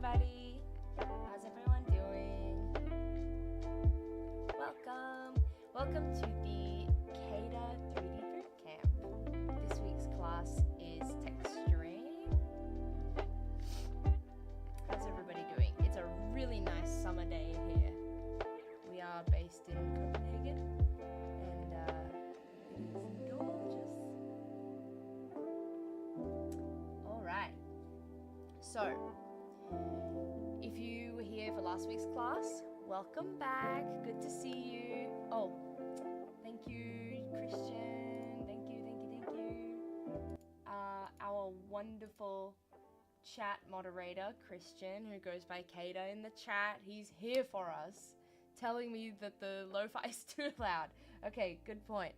everybody. How's everyone doing? Welcome to the CADA 3D Bootcamp. This week's class is texturing. How's everybody doing? It's a really nice summer day here. We are based in Copenhagen, and it is gorgeous. All right. So, if you were here for last week's class, welcome back. Good to see you. Oh, thank you, Christian. Thank you. Our wonderful chat moderator, Christian, who goes by CADA in the chat, he's here for us, telling me that the lo-fi is too loud. Okay, good point.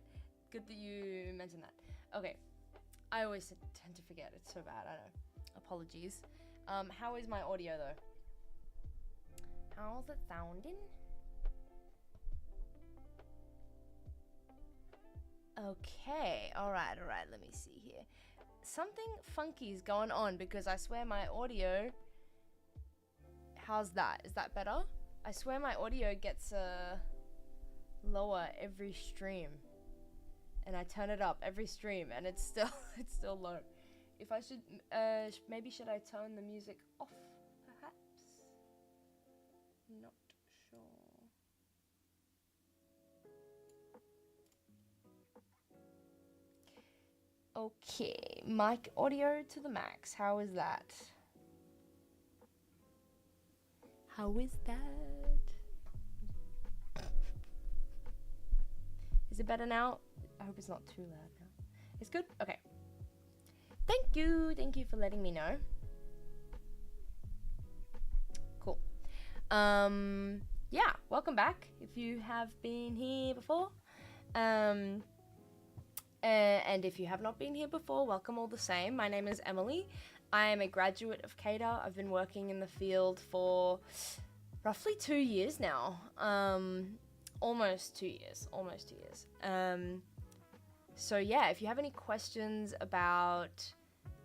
Good that you mentioned that. Okay, I always tend to forget. It's so bad. I know. Apologies. How is my audio though? How's it sounding? Okay, alright, let me see here. Something funky is going on because I swear my audio... How's that? Is that better? I swear my audio gets lower every stream. And I turn it up every stream and it's still low. If I should, maybe should I turn the music off, perhaps? Not sure. Okay, mic audio to the max. How is that? How is that? Is it better now? I hope it's not too loud now. It's good? Okay. Thank you for letting me know. Cool. Yeah, welcome back if you have been here before. And if you have not been here before, welcome all the same. My name is Emily. I am a graduate of CADA. I've been working in the field for roughly 2 years now. Almost 2 years. So yeah, if you have any questions about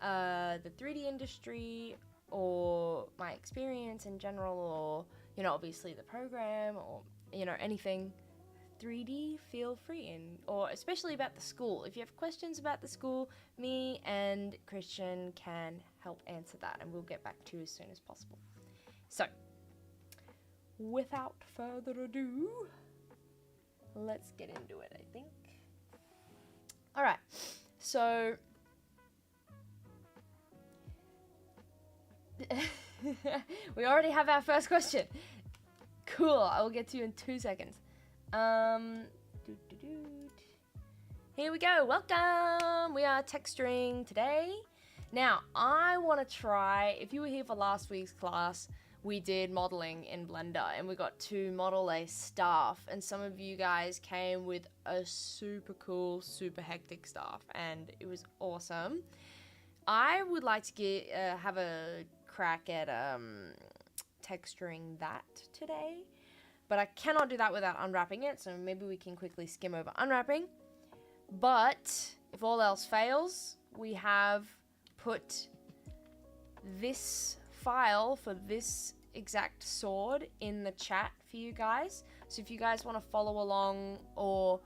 the 3D industry or my experience in general, or, you know, obviously the program, or, you know, anything 3D, feel free, or especially about the school. If you have questions about the school, me and Christian can help answer that, and we'll get back to you as soon as possible. So, without further ado, let's get into it, I think. Alright, so we already have our first question. Cool, I will get to you in 2 seconds. Here we go, welcome! We are texturing today. Now, I want to try, if you were here for last week's class, we did modeling in Blender and we got to model a staff, and some of you guys came with a super cool, super hectic staff, and it was awesome. I would like to have a crack at texturing that today, but I cannot do that without unwrapping it, so maybe we can quickly skim over unwrapping. But if all else fails, we have put this file for this exact sword in the chat for you guys. So if you guys want to follow along, or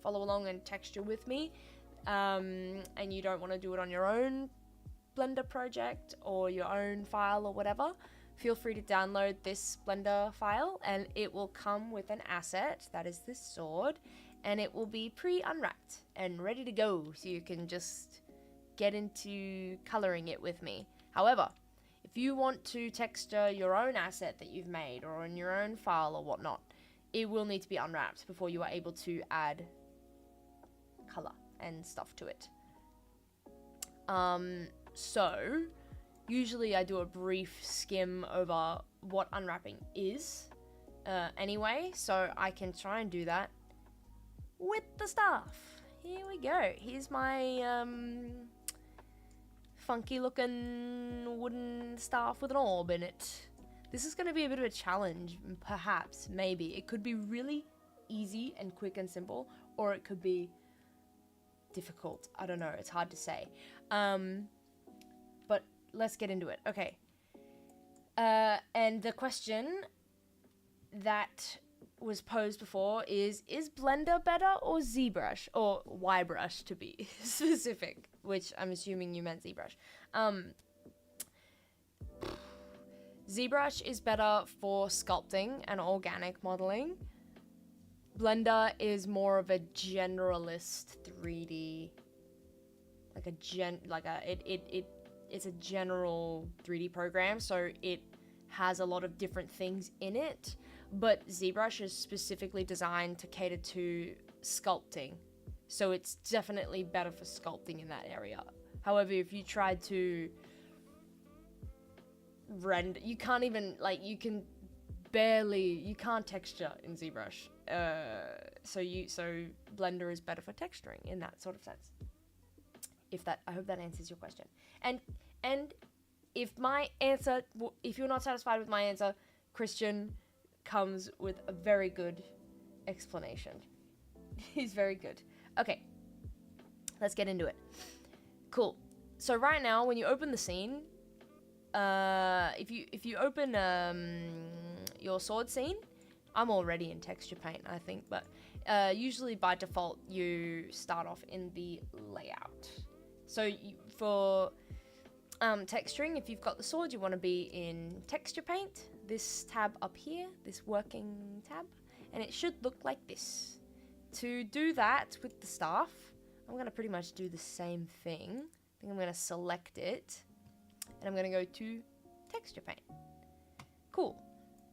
follow along and texture with me, and you don't want to do it on your own Blender project or your own file or whatever, feel free to download this Blender file, and it will come with an asset, that is this sword, and it will be pre-unwrapped and ready to go, so you can just get into coloring it with me. However, if you want to texture your own asset that you've made or in your own file or whatnot, it will need to be unwrapped before you are able to add color and stuff to it. So usually I do a brief skim over what unwrapping is anyway, so I can try and do that with the staff. Here we go. Here's my funky looking wooden staff with an orb in it. This is going to be a bit of a challenge, perhaps, maybe. It could be really easy and quick and simple, or it could be difficult. I don't know, it's hard to say. But let's get into it. Okay. And the question that was posed before is Blender better or ZBrush, or YBrush to be specific, which I'm assuming you meant ZBrush. ZBrush is better for sculpting and organic modeling. Blender is more of a generalist 3D, it's a general 3D program, so it has a lot of different things in it, but ZBrush is specifically designed to cater to sculpting, so it's definitely better for sculpting in that area. However, if you try to render, you can't even, like, you can't texture in ZBrush, so Blender is better for texturing in that sort of sense. I hope that answers your question. And if you're not satisfied with my answer, Christian comes with a very good explanation. He's very good. Okay, let's get into it. Cool. So right now, when you open the scene, if you open your sword scene, I'm already in texture paint, I think, but usually by default you start off in the layout. So for texturing, if you've got the sword, you want to be in texture paint, this tab up here, this working tab, and it should look like this. To do that with the staff, I'm going to pretty much do the same thing. I think I'm going to select it, and I'm going to go to texture paint. Cool.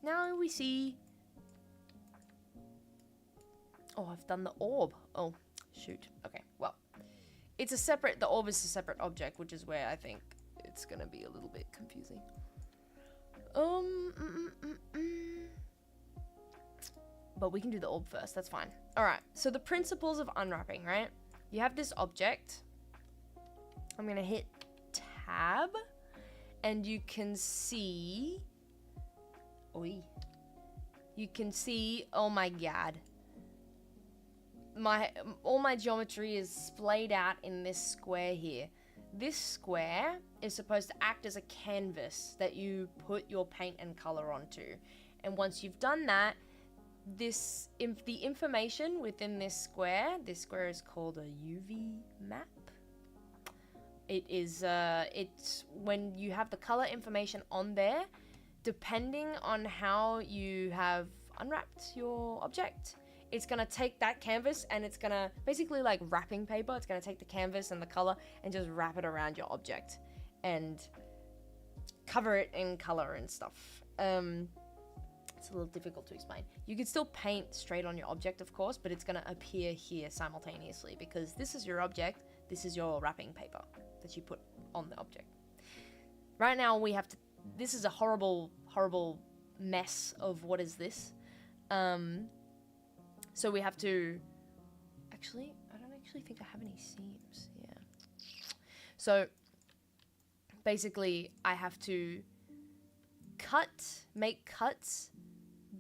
Now we see... Oh, I've done the orb. Oh, shoot. Okay, well. The orb is a separate object, which is where I think it's going to be a little bit confusing. But we can do the orb first, that's fine. Alright, so the principles of unwrapping, right? You have this object. I'm going to hit tab, and you can see... You can see, oh my god. All my geometry is splayed out in this square here. This square is supposed to act as a canvas that you put your paint and color onto. And once you've done that, the information within this square is called a UV map. It's when you have the color information on there, depending on how you have unwrapped your object, it's going to take that canvas and it's going to, basically like wrapping paper, it's going to take the canvas and the color and just wrap it around your object and cover it in color and stuff. It's a little difficult to explain. You could still paint straight on your object, of course, but it's going to appear here simultaneously because this is your object, this is your wrapping paper that you put on the object. Right now we have to, this is a horrible, horrible mess of what is this. So we have to, actually, I don't actually think I have any seams, yeah. So basically I have to make cuts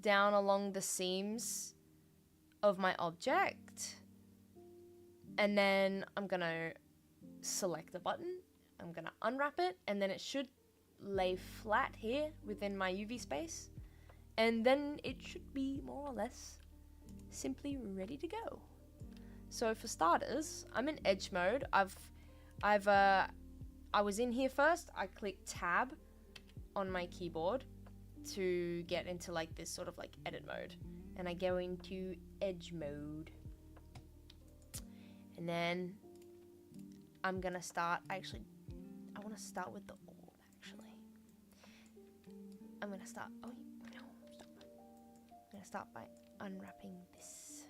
down along the seams of my object, and then I'm gonna select the button, I'm gonna unwrap it, and then it should lay flat here within my UV space, and then it should be more or less simply ready to go. So for starters, I'm in edge mode. I was in here first. I clicked tab on my keyboard to get into like this sort of like edit mode, and I go into edge mode, and then I'm gonna start. I want to start with the orb. Actually, I'm gonna start. Oh no! Stop. I'm gonna start by unwrapping this.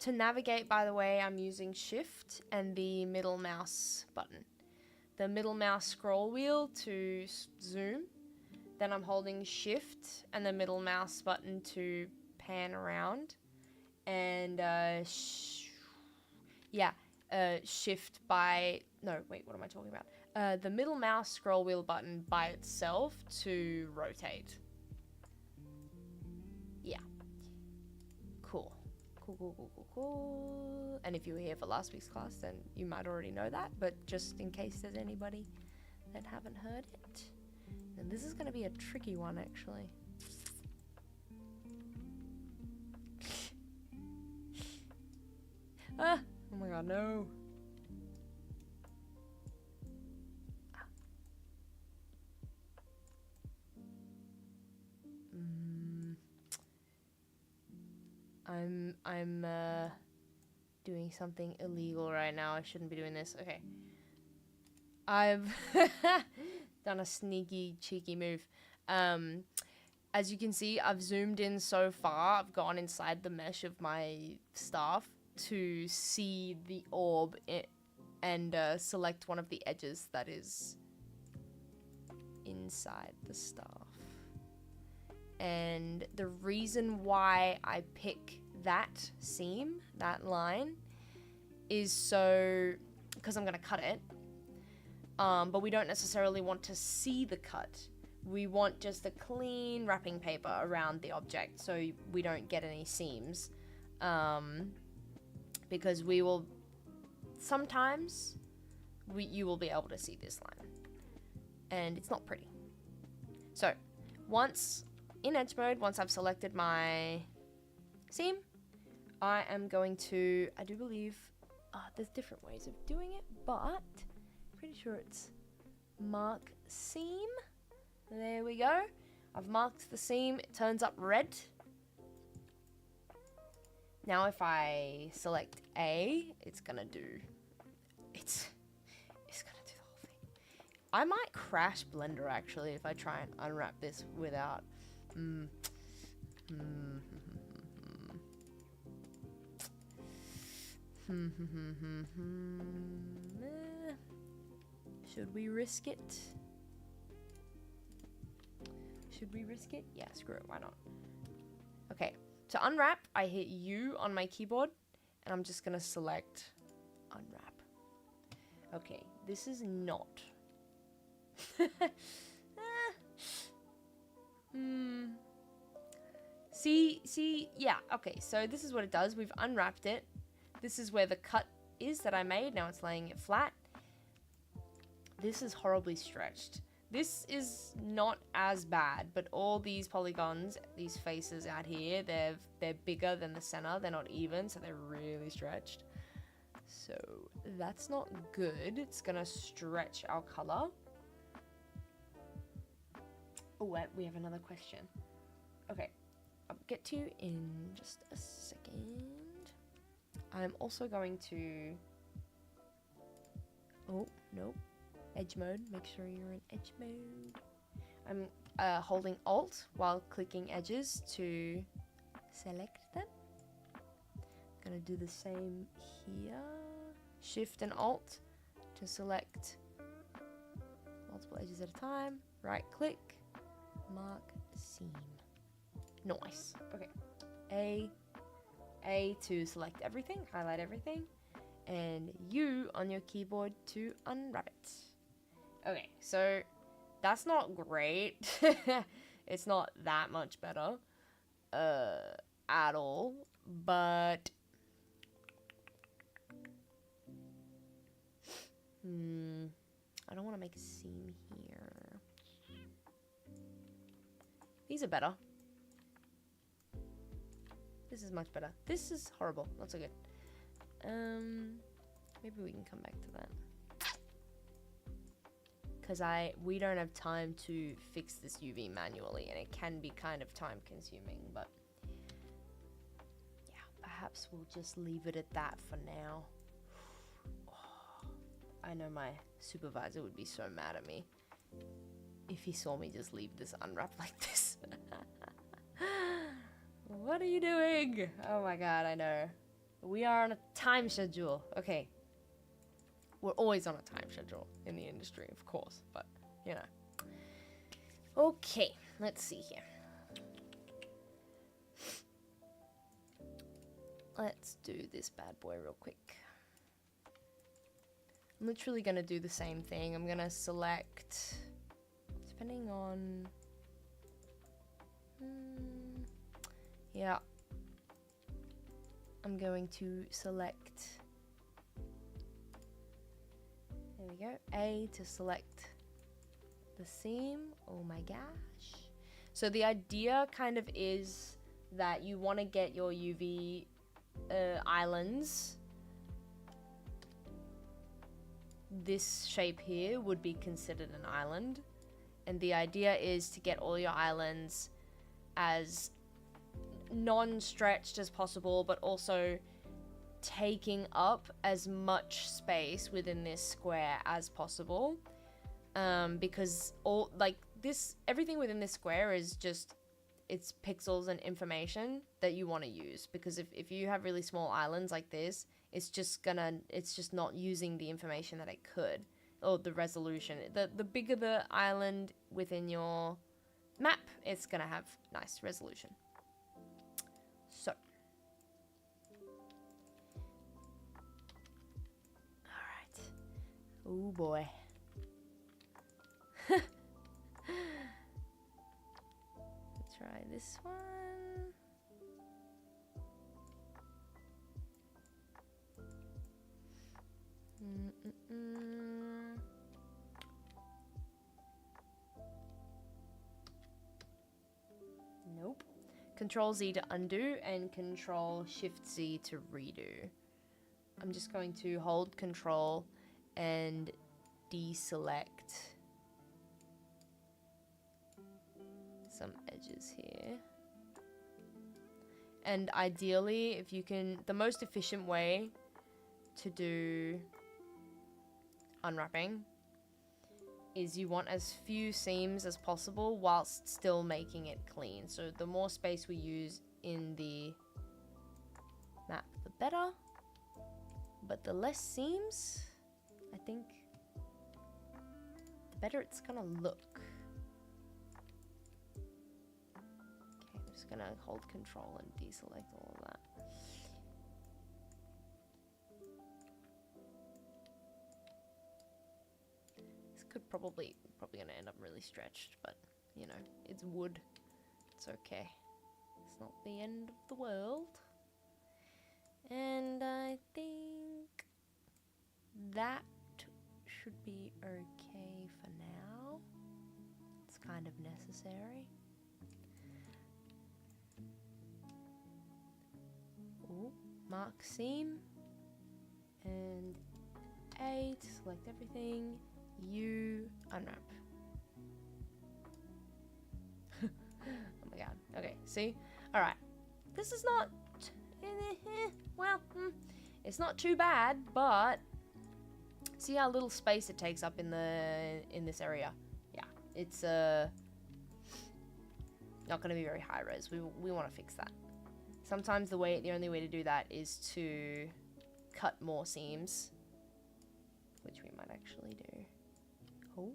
To navigate, by the way, I'm using shift and the middle mouse button. The middle mouse scroll wheel to zoom, then I'm holding shift and the middle mouse button to pan around, and shift by, no wait, what am I talking about? The middle mouse scroll wheel button by itself to rotate. Yeah. Cool. Cool. And if you were here for last week's class, then you might already know that, but just in case there's anybody that haven't heard it. And this is going to be a tricky one, actually. Ah! Oh my god, no. I'm doing something illegal right now. I shouldn't be doing this. Okay. I've done a sneaky, cheeky move. As you can see, I've zoomed in so far. I've gone inside the mesh of my staff to see the orb and select one of the edges that is inside the staff. And the reason why I pick that seam, that line, is so, because I'm going to cut it, but we don't necessarily want to see the cut. We want just a clean wrapping paper around the object so we don't get any seams, because we will, sometimes you will be able to see this line, and it's not pretty. So once in edge mode, once I've selected my seam, I am going to, I do believe, there's different ways of doing it, but pretty sure it's mark seam. There we go. I've marked the seam. It turns up red. Now if I select A, it's gonna do, it's gonna do the whole thing. I might crash Blender actually if I try and unwrap this without should we risk it? Should we risk it? Yeah, screw it, why not? Okay, to unwrap, I hit U on my keyboard, and I'm just gonna select unwrap. Okay, this is not. See, yeah, okay, so this is what it does. We've unwrapped it. This is where the cut is that I made. Now it's laying it flat. This is horribly stretched. This is not as bad, but all these polygons, these faces out here, they're bigger than the center. They're not even, so they're really stretched. So that's not good. It's gonna stretch our color. Oh, wait, we have another question. Okay, I'll get to you in just a second. I'm also going to, oh, no, edge mode. Make sure you're in edge mode. I'm holding Alt while clicking edges to select them. Gonna do the same here. Shift and Alt to select multiple edges at a time. Right click, mark seam. Nice. Okay. A to select everything, highlight everything, and U on your keyboard to unwrap it. Okay, so that's not great. It's not that much better at all, but I don't want to make a seam here. These are better. This is much better. This is horrible. Not so good. Maybe we can come back to that. Because we don't have time to fix this UV manually, and it can be kind of time consuming, but yeah, perhaps we'll just leave it at that for now. Oh, I know my supervisor would be so mad at me if he saw me just leave this unwrapped like this. What are you doing? Oh my god, I know. We are on a time schedule. Okay. We're always on a time schedule in the industry, of course, but, you know. Okay, let's see here. Let's do this bad boy real quick. I'm literally going to do the same thing. I'm going to select, depending on... yeah. I'm going to select, there we go, A to select the seam. Oh my gosh. So the idea kind of is that you want to get your UV islands. This shape here would be considered an island. And the idea is to get all your islands as non-stretched as possible, but also taking up as much space within this square as possible. Because all, like, this, everything within this square is just, it's pixels and information that you want to use. Because if you have really small islands like this, it's just not using the information that it could, or the resolution. The bigger the island within your map, it's gonna have nice resolution. So, all right. Oh boy. Let's try this one. Nope. Control Z to undo and Control Shift Z to redo. I'm just going to hold Control and deselect some edges here. And ideally, if you can, the most efficient way to do unwrapping is you want as few seams as possible whilst still making it clean. So the more space we use in the map, the better. But the less seams, I think, the better it's gonna look. Okay, I'm just gonna hold Control and deselect all of that. Could probably gonna end up really stretched, but you know, it's wood. It's okay. It's not the end of the world. And I think that should be okay for now. It's kind of necessary. Ooh, mark seam and A to select everything. U unwrap. Oh my god. Okay, see? Alright. This is not... well, it's not too bad, but... see how little space it takes up in this area? Yeah, it's not going to be very high res. We want to fix that. Sometimes the only way to do that is to cut more seams, which we might actually do. Oh,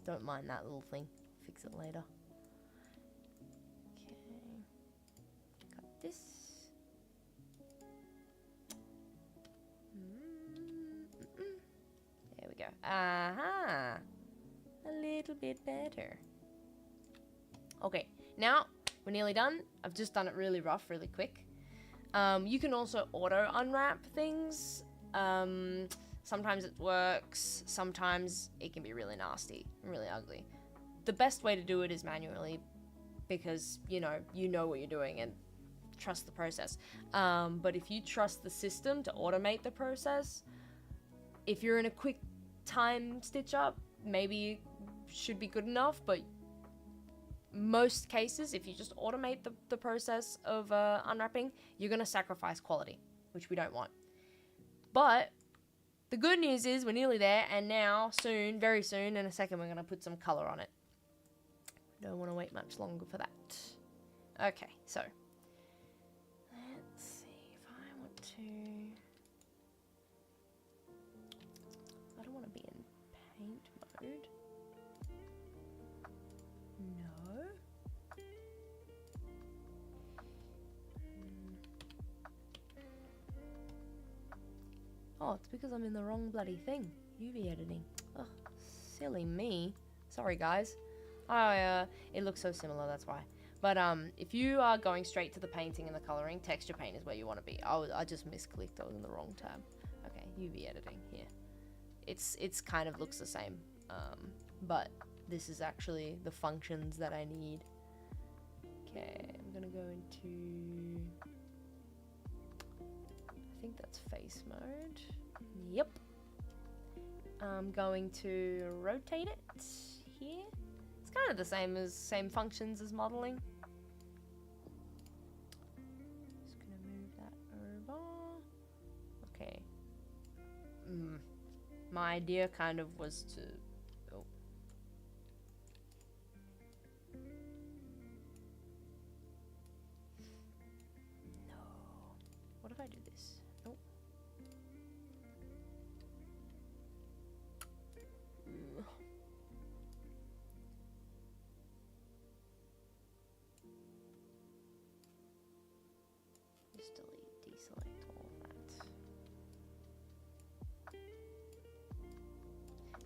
don't mind that little thing. Fix it later. Okay, cut this. There we go. Aha! A little bit better. Okay, now we're nearly done. I've just done it really rough, really quick. You can also auto unwrap things. Sometimes it works, sometimes it can be really nasty and really ugly. The best way to do it is manually, because you know what you're doing and trust the process. But if you trust the system to automate the process, if you're in a quick time stitch up, maybe should be good enough, but most cases, if you just automate the process of unwrapping, you're gonna sacrifice quality, which we don't want. But the good news is we're nearly there, and now, soon, very soon, in a second, we're going to put some colour on it. Don't want to wait much longer for that. Okay, so, let's see if I want to... I don't want to be in paint mode. No. Oh, it's because I'm in the wrong bloody thing. UV editing. Ugh, silly me. Sorry, guys. It looks so similar, that's why. But if you are going straight to the painting and the coloring, texture paint is where you want to be. I just misclicked. I was in the wrong tab. Okay, UV editing here. It's kind of looks the same, but this is actually the functions that I need. Okay, I'm gonna go into, I think that's face mode. Yep. I'm going to rotate it here. It's kind of the same functions as modeling. Just gonna move that over. Okay. My idea kind of was to, oh. No. What if I do this? Nope. Just delete, deselect all of that.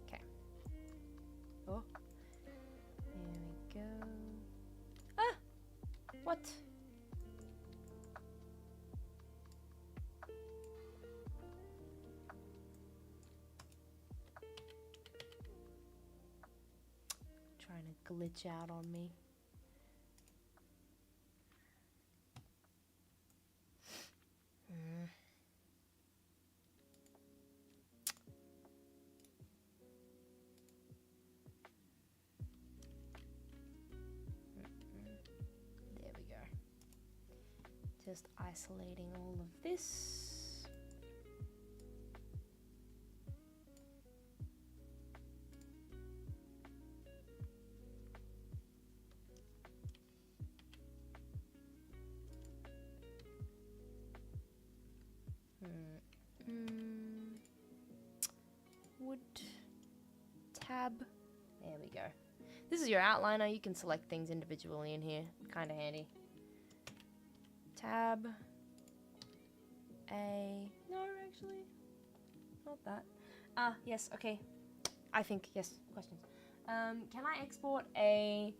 Okay. Oh. There we go. Ah! What? Trying to glitch out on me. There we go. Just isolating all of this. Wood tab. There we go. This is your outliner. You can select things individually in here. Kind of handy. Tab. A. No, actually. Not that. Yes, okay. I think, yes, questions. Can I export a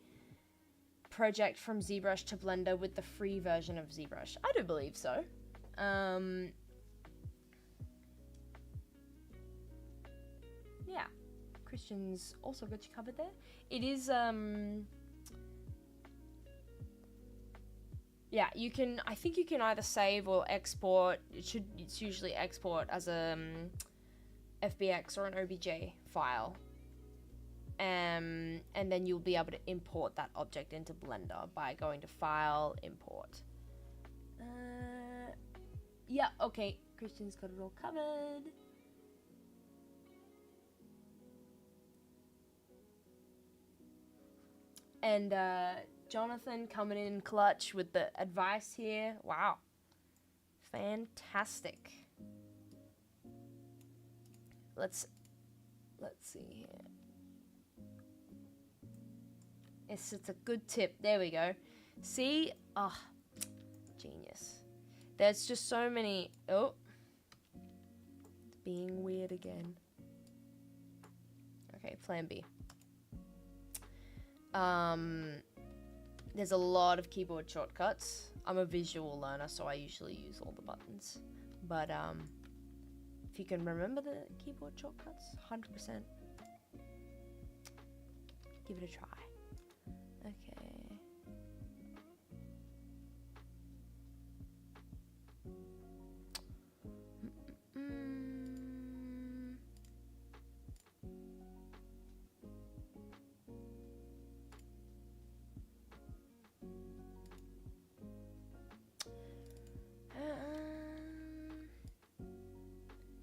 project from ZBrush to Blender with the free version of ZBrush? I do believe so. Yeah. Christian's also got you covered there. It is, yeah, you can, I think you can either save or export. It's usually export as a FBX or an OBJ file. And then you'll be able to import that object into Blender by going to File, Import. Yeah, okay, Christian's got it all covered. And Jonathan coming in clutch with the advice here. Wow. Fantastic. Let's see here. It's a good tip. There we go. See? Oh, genius. There's just so many. Oh. It's being weird again. Okay, plan B. There's a lot of keyboard shortcuts. I'm a visual learner, so I usually use all the buttons. But if you can remember the keyboard shortcuts, 100%. Give it a try. Okay.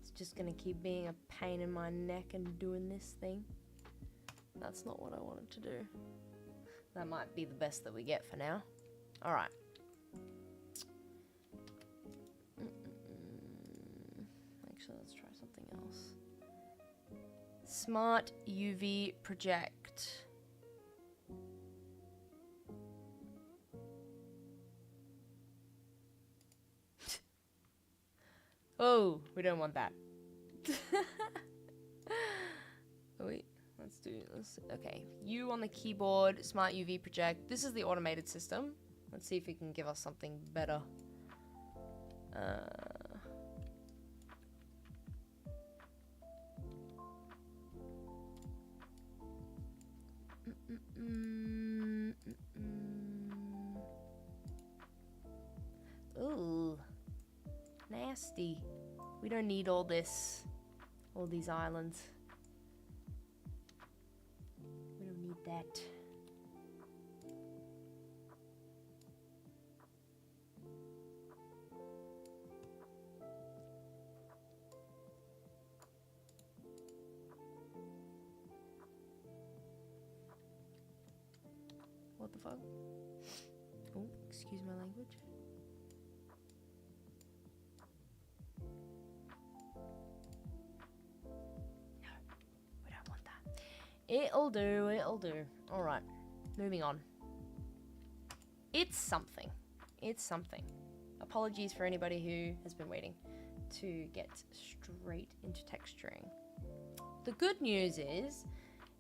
It's just gonna keep being a pain in my neck and doing this thing. That's not what I wanted to do. That might be the best that we get for now. Alright. Actually, let's try something else. Smart UV project. Oh, we don't want that. Wait, Okay, U on the keyboard, Smart UV project. This is the automated system. Let's see if it can give us something better. Ooh, nasty. We don't need all these islands. We don't need that. What the fuck? Oh, excuse my language. No, we don't want that. It'll do, it'll do. Alright, moving on. It's something. It's something. Apologies for anybody who has been waiting to get straight into texturing. The good news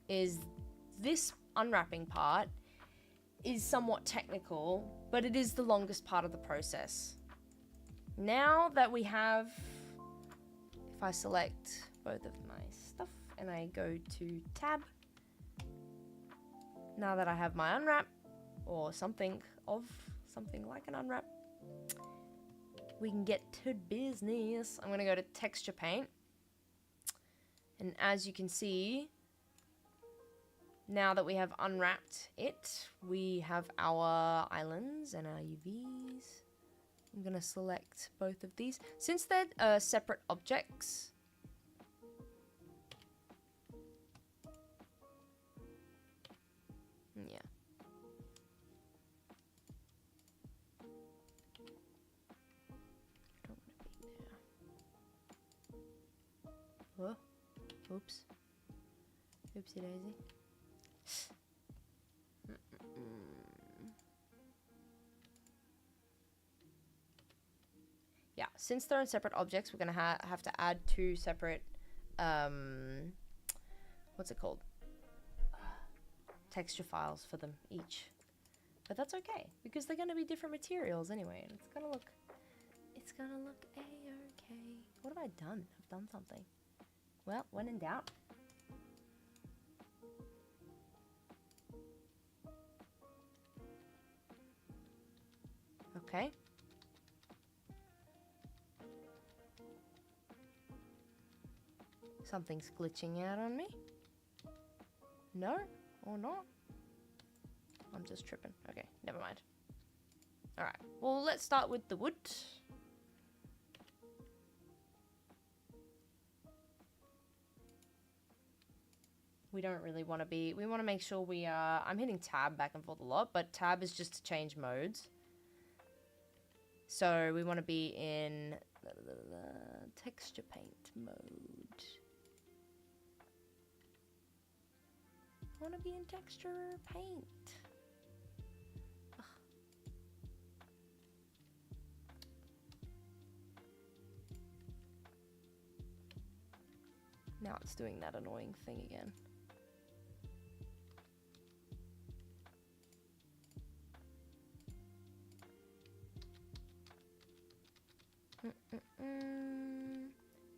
is this unwrapping part is somewhat technical, but it is the longest part of the process. Now that we have, if I select both of my stuff and I go to tab, now that I have my unwrap, or something like an unwrap, we can get to business. I'm gonna go to texture paint, and as you can see, now that we have unwrapped it, we have our islands and our UVs. I'm gonna select both of these. Since they're separate objects, yeah. Don't want to be there. Whoa. Oops. Oopsie daisy. Yeah, since they're in separate objects, we're gonna have to add two separate, what's it called? Texture files for them each. But that's okay, because they're gonna be different materials anyway, and it's gonna look a-okay. What have I done? I've done something. Well, when in doubt. Okay. Something's glitching out on me. No? Or not? I'm just tripping. Okay, never mind. Alright, well, let's start with the wood. We don't really want to be... We want to make sure we are... I'm hitting tab back and forth a lot, but tab is just to change modes. So we want to be in texture paint mode. I want to be in texture paint. Ugh. Now it's doing that annoying thing again.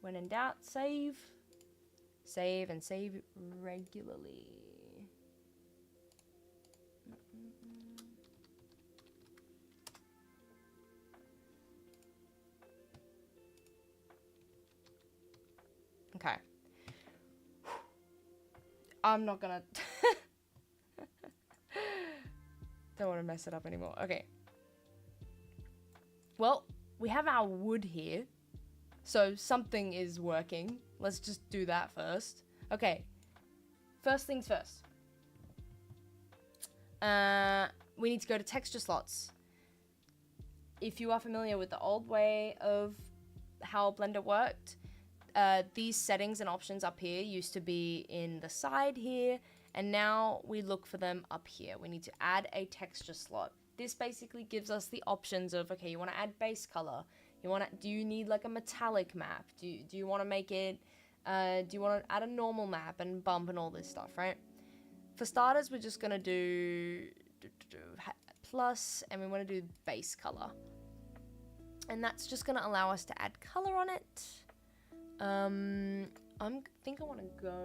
When in doubt, save. Save and save regularly. Okay. I'm not gonna... Don't want to mess it up anymore. Okay. Well, we have our wood here. So something is working. Let's just do that first. Okay. First things first. We need to go to texture slots. If you are familiar with the old way of how Blender worked, these settings and options up here used to be in the side here, and now we look for them up here. We need to add a texture slot. This basically gives us the options of, okay, you want to add base color. Do you need like a metallic map? Do you want to make it Do you want to add a normal map and bump and all this stuff, right? For starters, we're just going to do plus, and we want to do base color. And that's just going to allow us to add color on it. I think I want to go,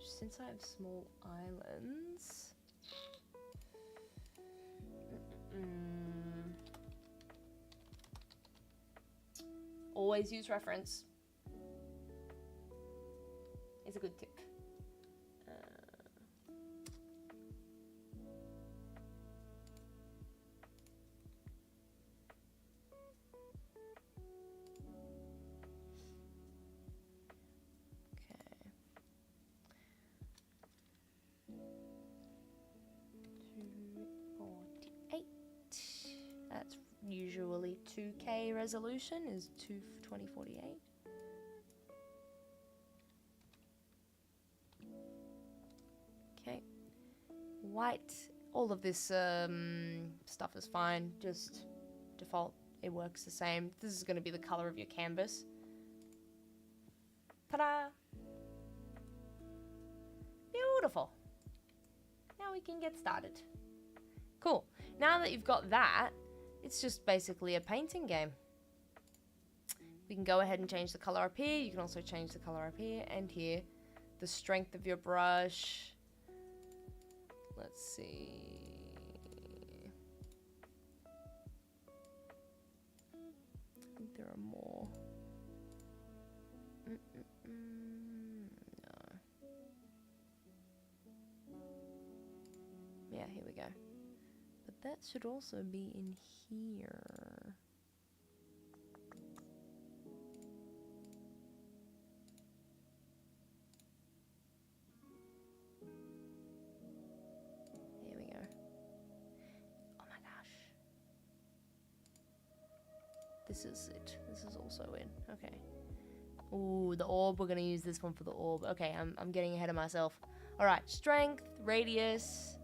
since I have small islands. Always use reference. It's a good tip. Okay. 248. That's usually 2K resolution is 2048. Okay. White. All of this stuff is fine. Just default. It works the same. This is going to be the color of your canvas. Ta-da! Beautiful. Now we can get started. Cool. Now that you've got that, it's just basically a painting game. We can go ahead and change the color up here. You can also change the color up here and here. The strength of your brush. Let's see. I think there are more. No. Yeah, here we go. But that should also be in here. Here we go. Oh my gosh. This is it. This is also in. Okay. Ooh, the orb. We're gonna use this one for the orb. Okay, I'm getting ahead of myself. All right, strength, radius,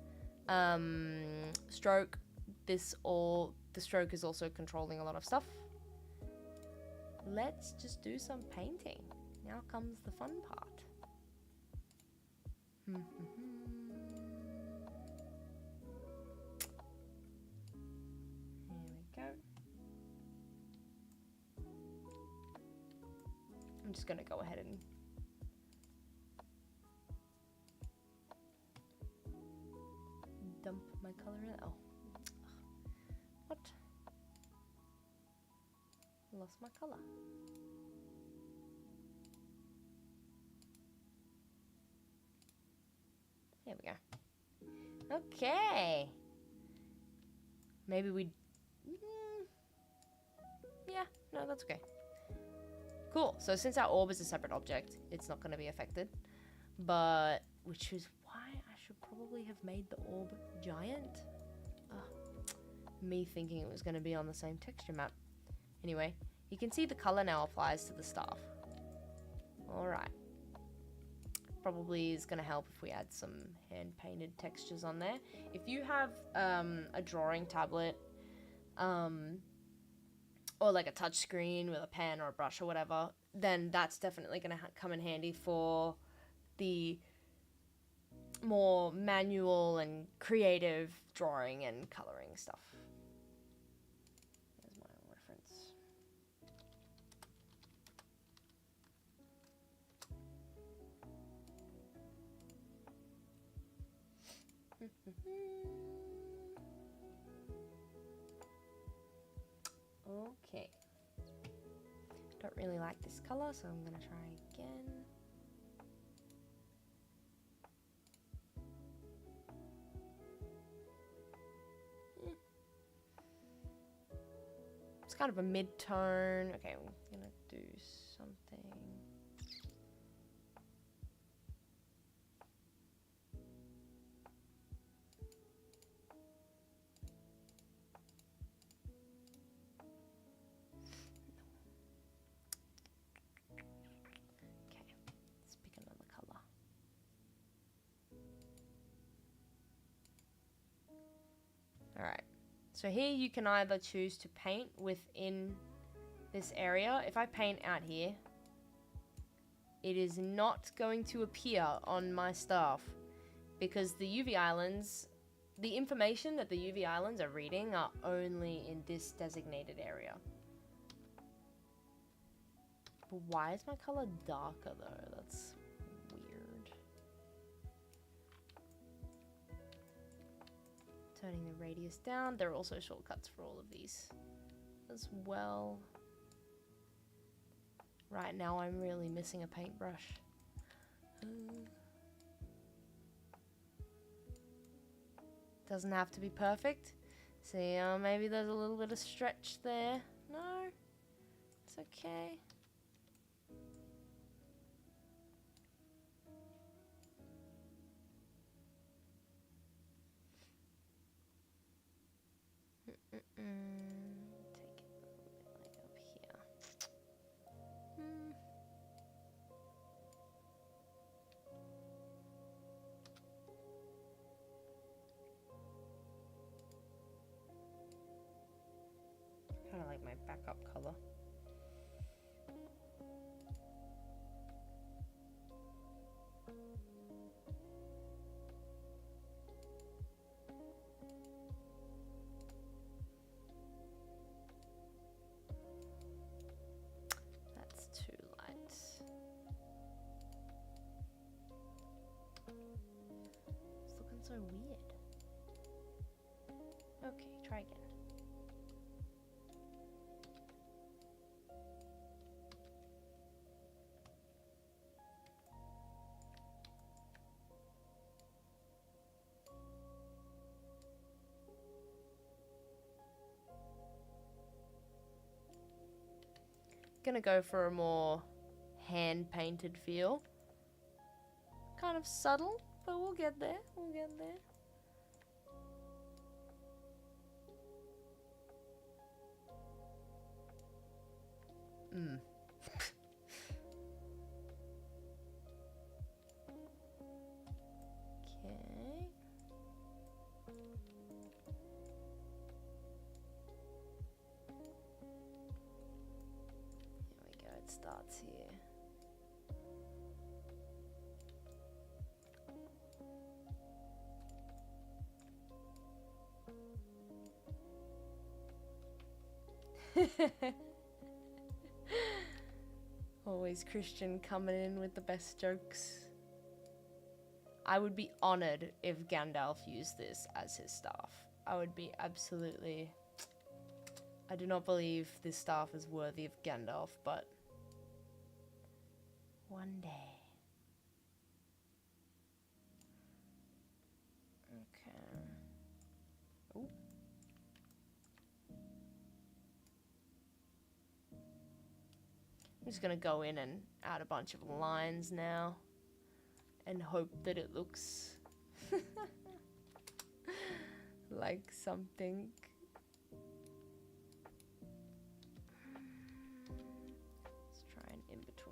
stroke. The stroke is also controlling a lot of stuff. Let's just do some painting. Now comes the fun part. Here we go. I'm just gonna go ahead and dump my color in. Oh, what? Lost my color. There we go. Okay. Maybe we. Yeah, no, that's okay. Cool. So since our orb is a separate object, it's not going to be affected. But, which is why I should probably have made the orb giant. Me thinking it was going to be on the same texture map. Anyway, you can see the color now applies to the staff. Alright. Probably is going to help if we add some hand-painted textures on there. If you have a drawing tablet, or like a touch screen with a pen or a brush or whatever, then that's definitely going to come in handy for the more manual and creative drawing and coloring stuff. There's my reference. Okay. Don't really like this color, so I'm gonna try again. It's kind of a mid-tone. Okay, I'm gonna do something. Alright, so here you can either choose to paint within this area. If I paint out here, it is not going to appear on my staff because the UV islands, the information that the UV islands are reading are only in this designated area. But why is my color darker though? That's weird. Turning the radius down. There are also shortcuts for all of these as well. Right now I'm really missing a paintbrush. Doesn't have to be perfect. See, maybe there's a little bit of stretch there. No, it's okay. Take it a little bit like up here. Kind of like my backup color. That's too light. It's looking so weird. Okay, try again. Gonna go for a more hand-painted feel. Kind of subtle, but we'll get there. We'll get there. Okay. It starts here. Always Christian coming in with the best jokes. I would be honored if Gandalf used this as his staff. I would be absolutely... I do not believe this staff is worthy of Gandalf, but one day. Okay. Ooh. I'm just gonna go in and add a bunch of lines now and hope that it looks like something. Let's try an in between.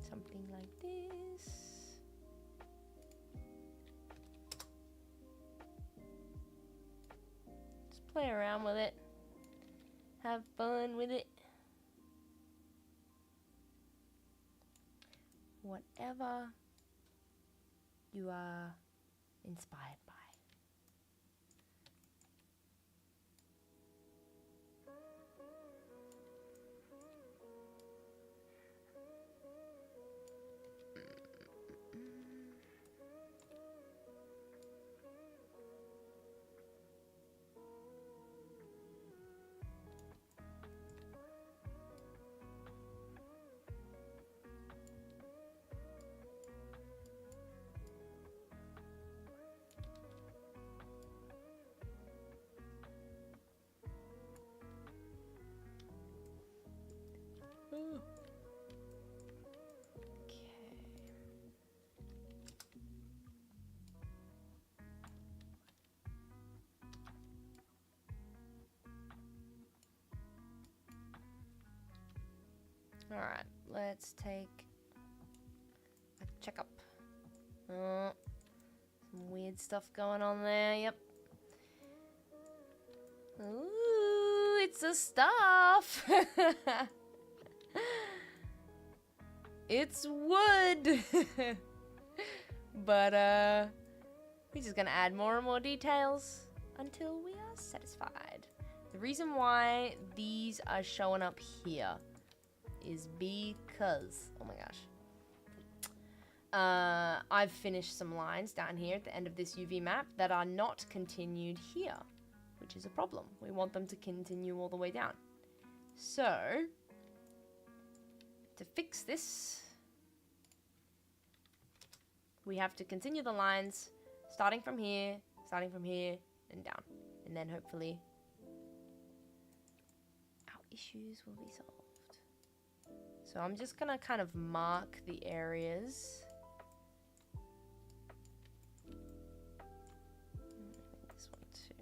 Something like this. Just play around with it. Have fun with it. Whatever you are inspired by. Okay. Alright, let's take a checkup. Oh, some weird stuff going on there, yep. Ooh, it's a stuff! It's wood! But, we're just gonna add more and more details until we are satisfied. The reason why these are showing up here is because, oh my gosh, I've finished some lines down here at the end of this UV map that are not continued here, which is a problem. We want them to continue all the way down. So, to fix this, we have to continue the lines starting from here, and down. And then hopefully our issues will be solved. So I'm just gonna kind of mark the areas. This one too.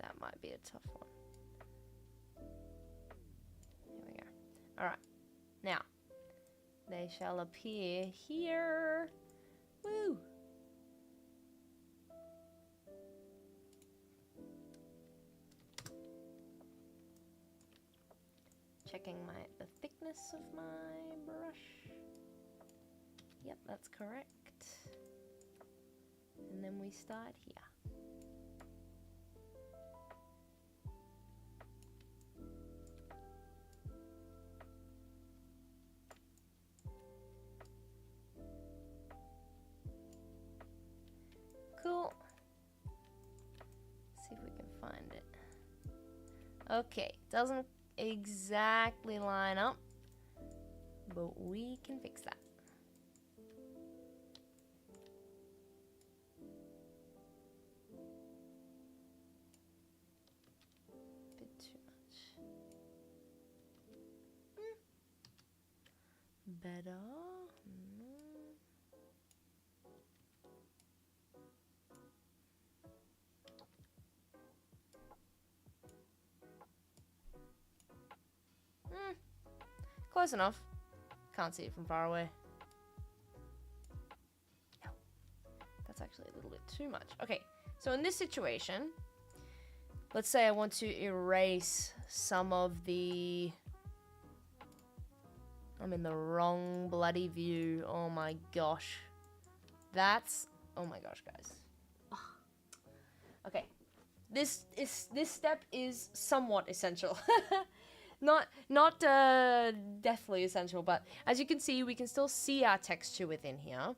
That might be a tough one. Here we go. Alright. Now, they shall appear here. Woo! Checking the thickness of my brush. Yep, that's correct. And then we start here. Cool. See if we can find it. Okay, doesn't exactly line up, but we can fix that. Bit too much. Better. Close enough. Can't see it from far away. No. That's actually a little bit too much. Okay, so in this situation, let's say I want to erase some of the... I'm in the wrong bloody view. Oh my gosh. That's... Oh my gosh, guys. Ugh. Okay. This step is somewhat essential. Not deathly essential, but as you can see, we can still see our texture within here.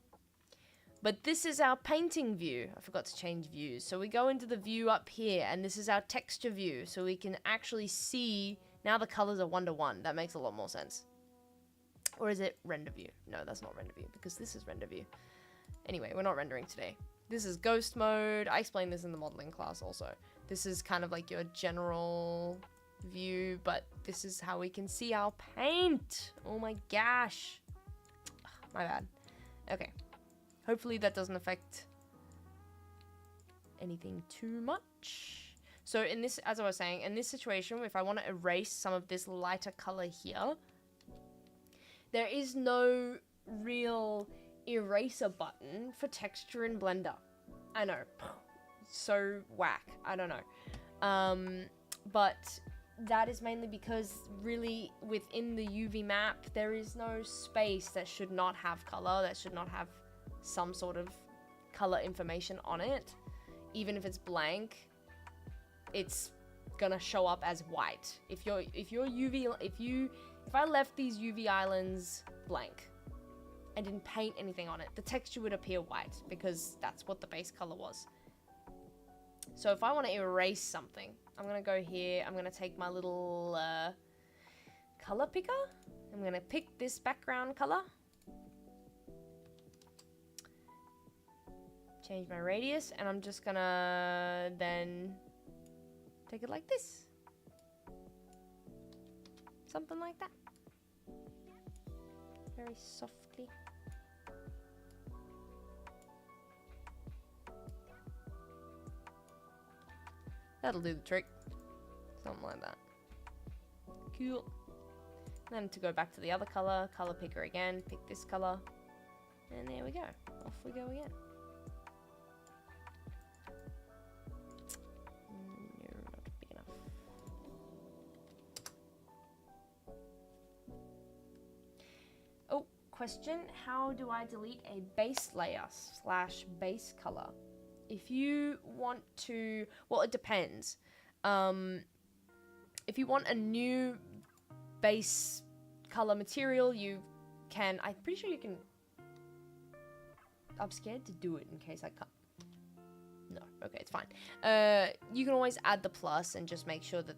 But this is our painting view. I forgot to change views. So we go into the view up here, and this is our texture view. So we can actually see, now the colors are 1-to-1. That makes a lot more sense. Or is it render view? No, that's not render view, because this is render view. Anyway, we're not rendering today. This is ghost mode. I explained this in the modeling class also. This is kind of like your general view, but this is how we can see our paint. Oh my gosh. Ugh, my bad. Okay. Hopefully that doesn't affect anything too much. So in this, as I was saying, in this situation, if I want to erase some of this lighter color here, there is no real eraser button for texture in Blender. I know. So whack. I don't know. But that is mainly because really within the UV map, there is no space that should not have color, that should not have some sort of color information on it. Even if it's blank, it's gonna show up as white. If I left these UV islands blank and didn't paint anything on it, the texture would appear white because that's what the base color was. So if I want to erase something, I'm going to go here. I'm going to take my little color picker. I'm going to pick this background color. change my radius, and I'm just gonna then take it like this. Something like that. Very softly. That'll do the trick. Something like that. Cool. Then to go back to the other color, color picker again, pick this color. And there we go. Off we go again. No, not big enough. Oh, question. How do I delete a base layer / base color? If you want to, well, it depends. If you want a new base color material, you can, I'm pretty sure you can, I'm scared to do it in case I can't. No, okay, it's fine. You can always add the plus and just make sure that,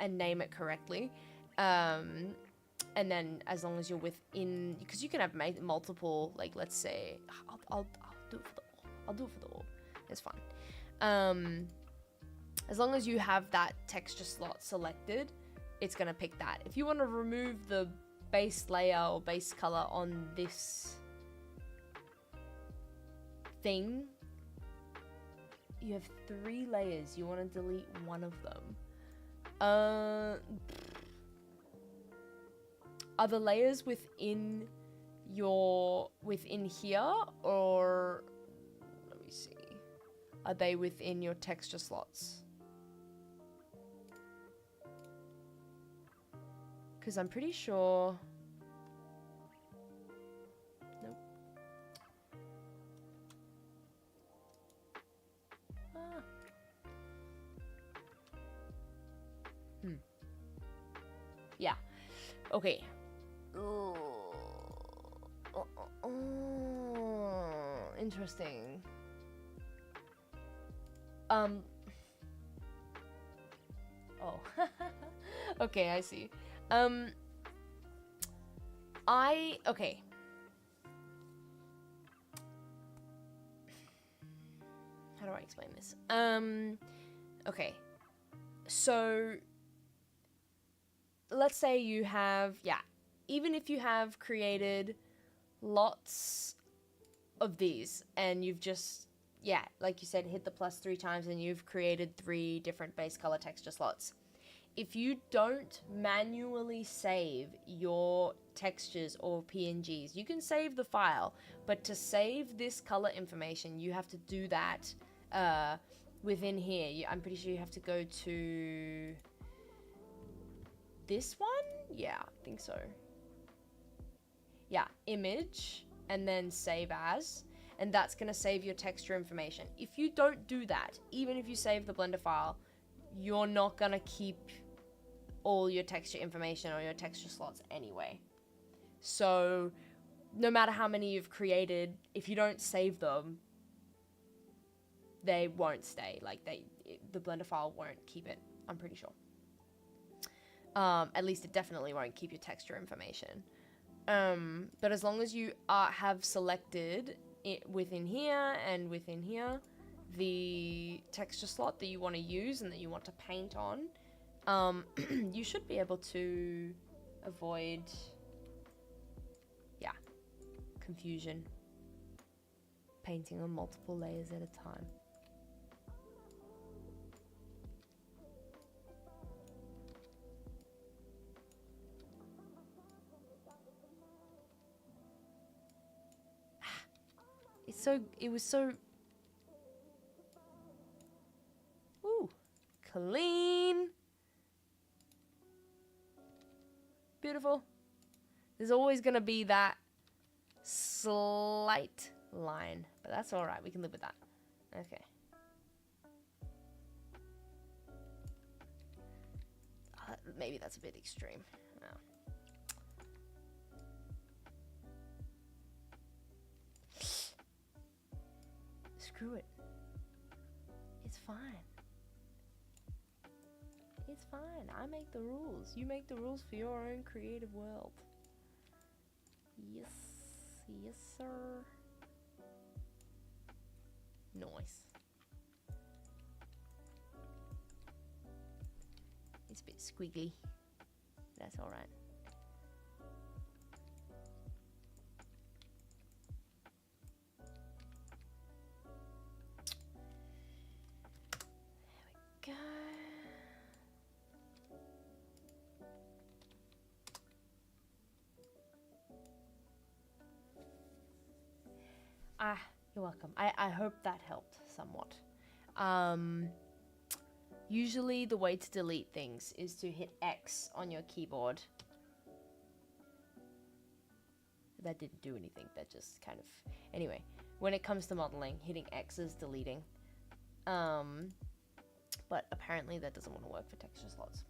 and name it correctly. And then as long as you're within, because you can have multiple, like let's say, I'll do it for the I'll do it for the orb. It's fine. As long as you have that texture slot selected, it's gonna pick that. If you want to remove the base layer or base color on this thing, you have 3 layers. You want to delete one of them. Are the layers within here, or let me see, are they within your texture slots? Because I'm pretty sure, nope. Yeah. Okay. Interesting. Oh. Okay, I see. Okay. How do I explain this? Okay. So, let's say you have, even if you have created lots of these and you've just, like you said, hit the plus 3 times and you've created 3 different base color texture slots. If you don't manually save your textures or PNGs, you can save the file, but to save this color information, you have to do that within here. I'm pretty sure you have to go to this one? Yeah, I think so. Yeah, image, and then save as, and that's gonna save your texture information. If you don't do that, even if you save the Blender file, you're not gonna keep all your texture information or your texture slots anyway. So no matter how many you've created, if you don't save them, they won't stay. Like the Blender file won't keep it, I'm pretty sure. At least it definitely won't keep your texture information. But as long as you have selected it within here and within here, the texture slot that you want to use and that you want to paint on, you should be able to avoid, confusion. Painting on multiple layers at a time. It was so, ooh, clean. Beautiful. There's always gonna be that slight line, but that's all right. We can live with that. Okay. Maybe that's a bit extreme. Oh. Screw it. It's fine. It's fine. I make the rules. You make the rules for your own creative world. Yes. Yes, sir. Nice. It's a bit squiggly. That's all right. There we go. You're welcome. I hope that helped somewhat. Usually the way to delete things is to hit X on your keyboard. That didn't do anything. That just kind of... Anyway, when it comes to modeling, hitting X is deleting. But apparently that doesn't want to work for texture slots.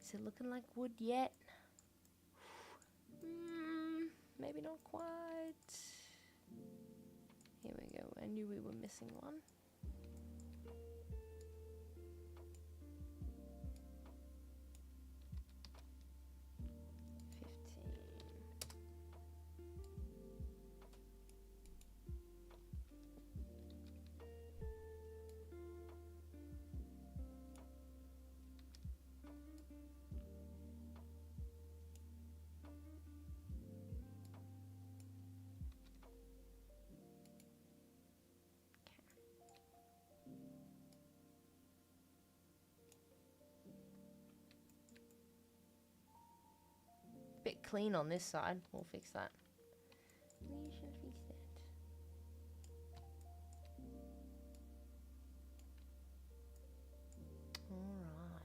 Is it looking like wood yet? Maybe not quite. Here we go. I knew we were missing one. Bit clean on this side. We'll fix that. We shall fix that. All right.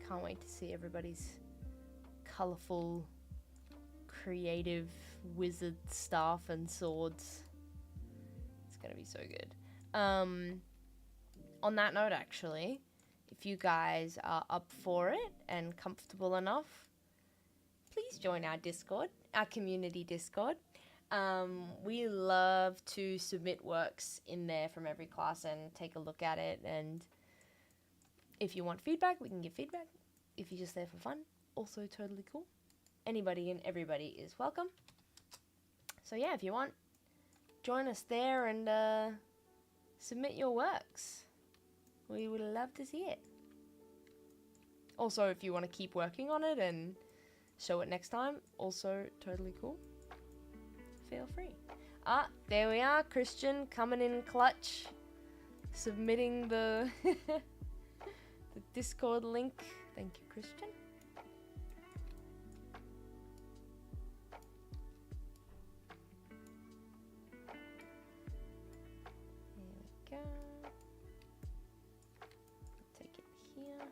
Can't wait to see everybody's colorful, creative wizard staff and swords. It's gonna be so good. On that note, actually, if you guys are up for it and comfortable enough, please join our Discord, our community Discord. We love to submit works in there from every class and take a look at it, and if you want feedback, we can give feedback. If you're just there for fun, also totally cool. Anybody and everybody is welcome. So yeah, if you want, join us there and submit your works. We would love to see it. Also, if you want to keep working on it and show it next time, also totally cool. Feel free. Ah, there we are. Christian coming in clutch. Submitting the... the Discord link. Thank you, Christian. Here we go. Take it here.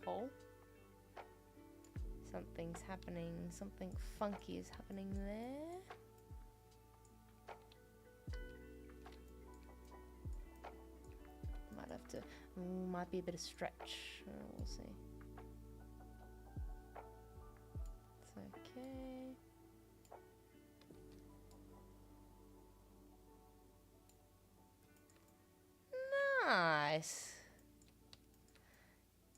Oh. Something's happening. Something funky is happening there. Might have to... Ooh, might be a bit of stretch. We'll see. It's okay. Nice.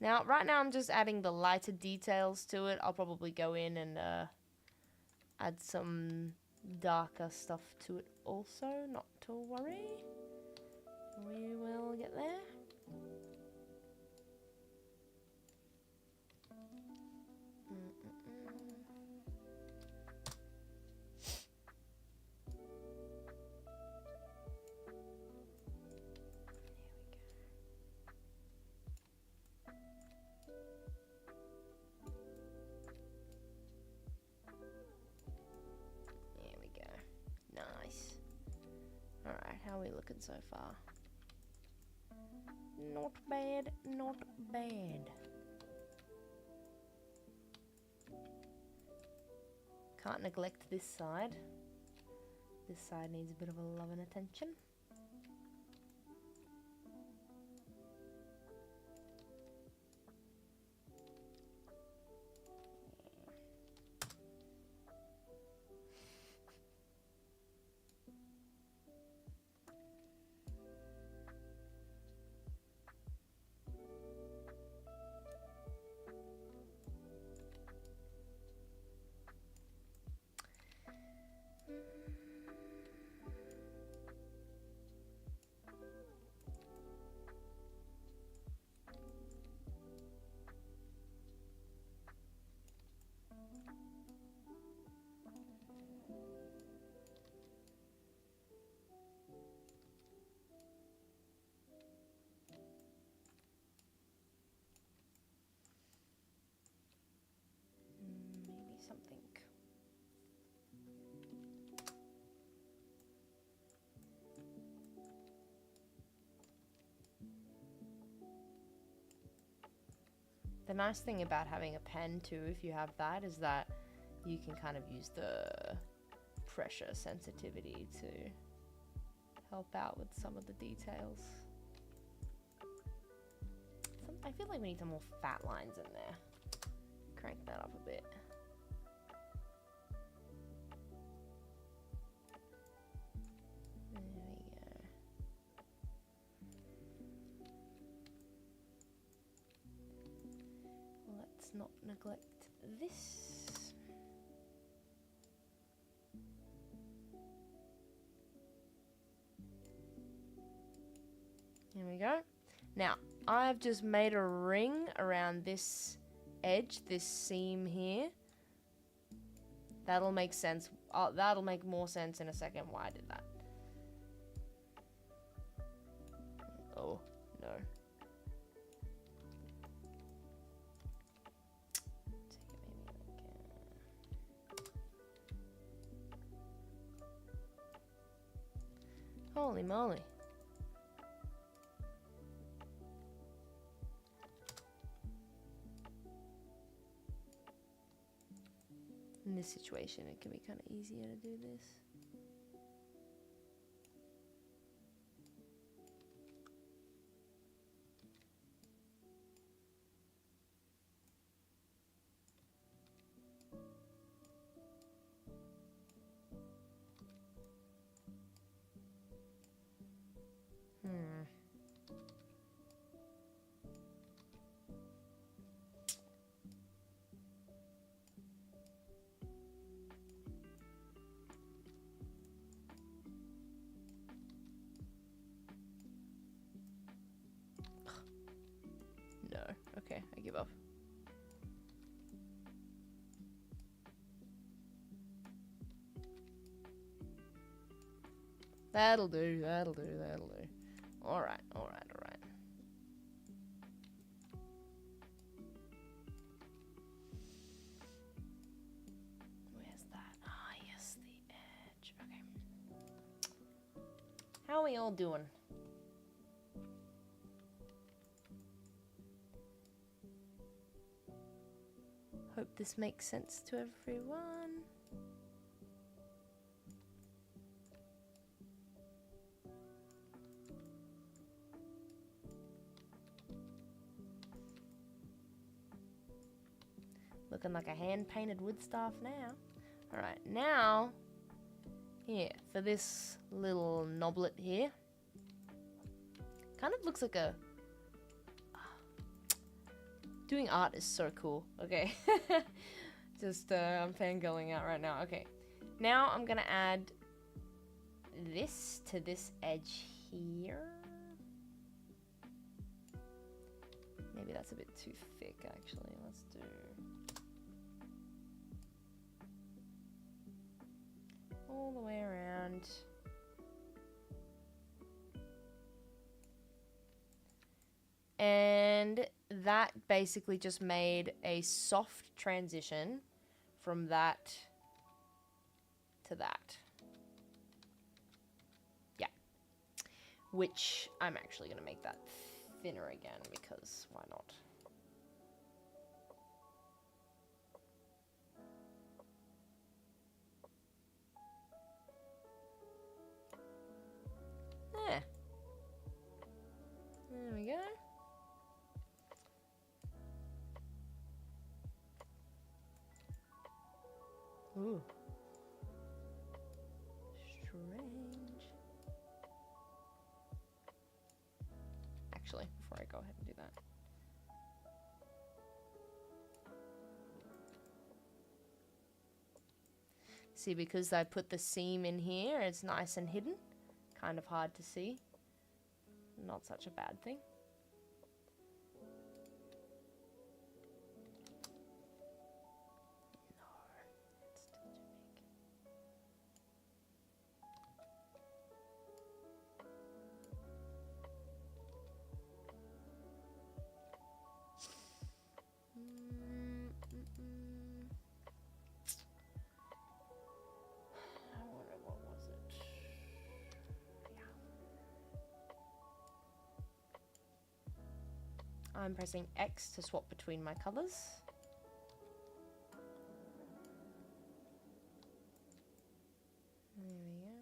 Now, right now I'm just adding the lighter details to it. I'll probably go in and add some darker stuff to it also. Not to worry. We will get there. How are we looking so far? Not bad, not bad. Can't neglect this side. This side needs a bit of a love and attention. Maybe something. The nice thing about having a pen too, if you have that, is that you can kind of use the pressure sensitivity to help out with some of the details. I feel like we need some more fat lines in there. Crank that up a bit. There we go. Let's not neglect this. Here we go. Now, I've just made a ring around this edge, this seam here. That'll make sense. That'll make more sense in a second why I did that. Oh, no. Holy moly. In this situation, it can be kind of easier to do this. No. Okay, I give up. That'll do, that'll do, that'll do. Alright, alright, alright. Where's that? Ah, yes, the edge. Okay. How are we all doing? Hope this makes sense to everyone. Looking like a hand-painted wood staff now. Alright, now, here, for this little knoblet here. Kind of looks like a Doing art is so cool. Okay. Just, I'm fangirling out right now. Okay. Now I'm gonna add this to this edge here. Maybe that's a bit too thick, actually. Let's do... all the way around. And that basically just made a soft transition from that to that. Yeah. Which I'm actually going to make that thinner again because why not? There. There we go. Ooh. Strange. Actually, before I go ahead and do that. See, because I put the seam in here, it's nice and hidden. Kind of hard to see. Not such a bad thing. I'm pressing X to swap between my colors. There we go.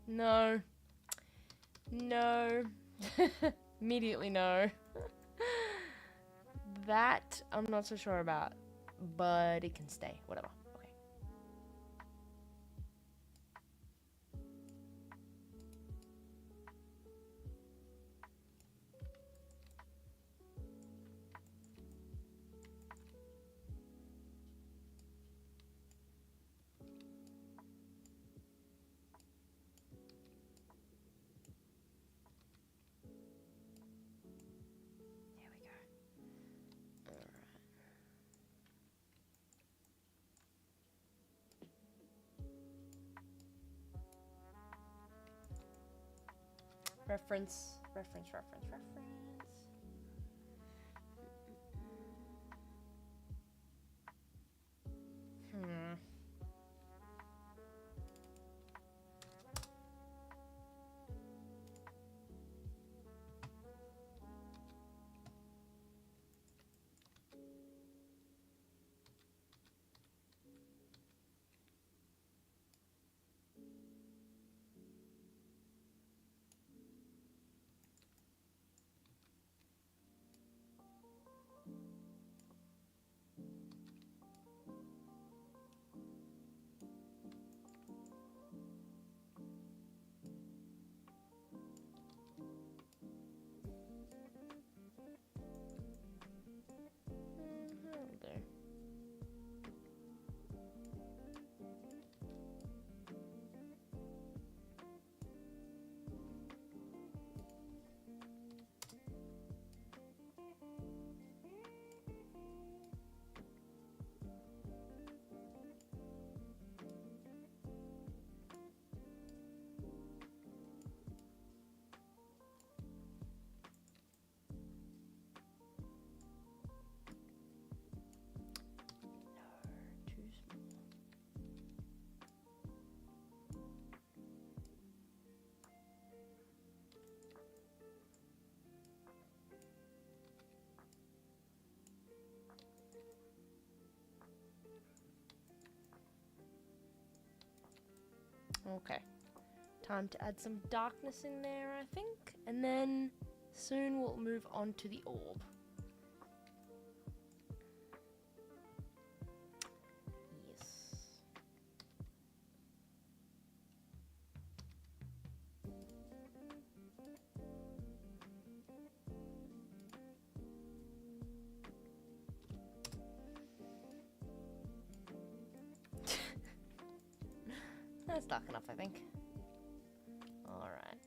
No. No. Immediately no. That I'm not so sure about, but it can stay. Whatever. Okay. There we go. All right. Reference. Hmm. Okay. Time to add some darkness in there, I think. And then soon we'll move on to the orb. Yes. That's dark enough, I think. Alright.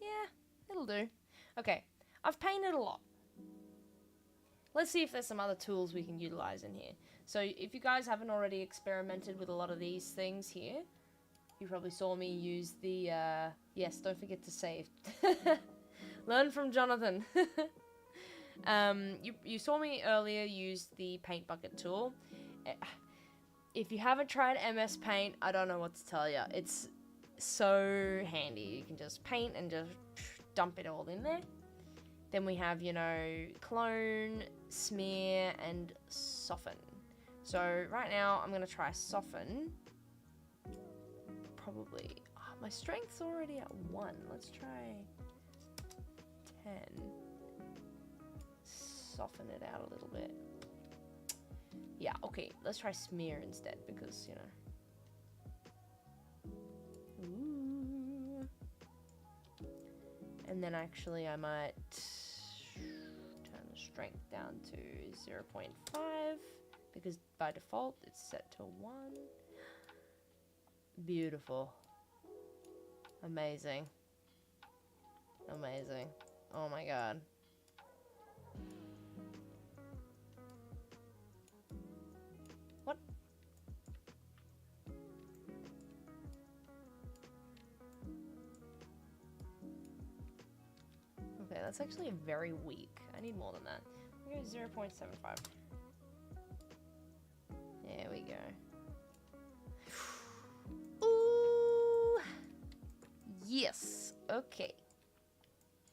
Yeah, it'll do. Okay, I've painted a lot. Let's see if there's some other tools we can utilize in here. So if you guys haven't already experimented with a lot of these things here, you probably saw me use the, yes, don't forget to save. Learn from Jonathan. You saw me earlier use the paint bucket tool. If you haven't tried MS Paint, I don't know what to tell you. It's so handy. You can just paint and just dump it all in there. Then we have, you know, clone, smear, and soften. So right now I'm gonna try soften. Probably, my strength's already at 1. Let's try 10. Soften it out a little bit. Yeah, okay, let's try smear instead because, you know. Ooh. And then actually I might turn the strength down to 0.5 because by default it's set to 1. Beautiful. Amazing. Amazing. Oh my god. What? Okay, that's actually very weak. I need more than that. I'm gonna go 0.75. There we go. Ooh! Yes! Okay.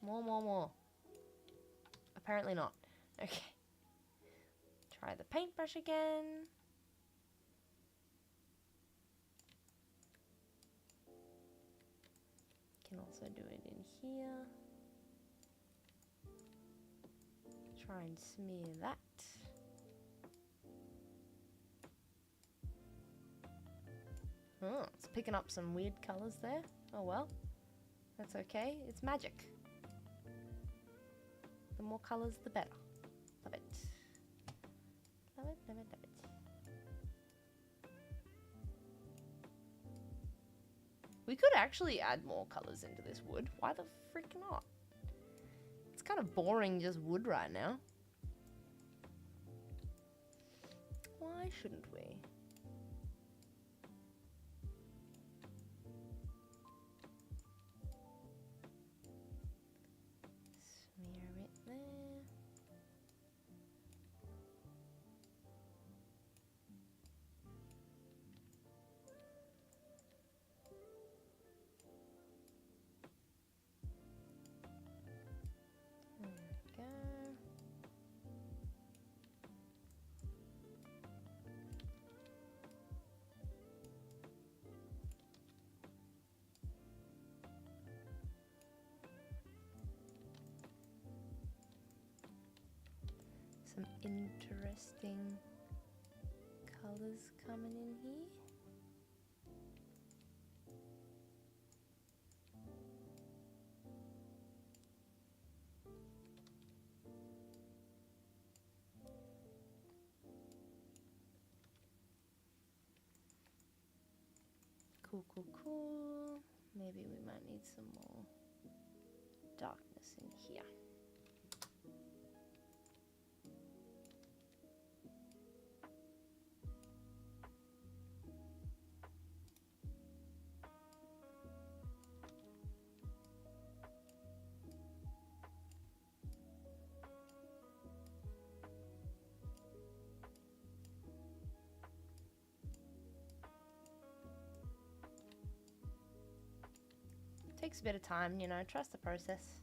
More. Apparently not. Okay. Try the paintbrush again. Can also do it in here. Try and smear that. Oh, it's picking up some weird colors there. Oh well. That's okay. It's magic. The more colors, the better. Love it. Love it, love it, love it. We could actually add more colors into this wood. Why the frick not? It's kind of boring just wood right now. Why shouldn't we? Smear it there. There we go. Some interesting colors coming in here. Cool. Maybe we might need some more darkness in here. Takes a bit of time, you know, trust the process.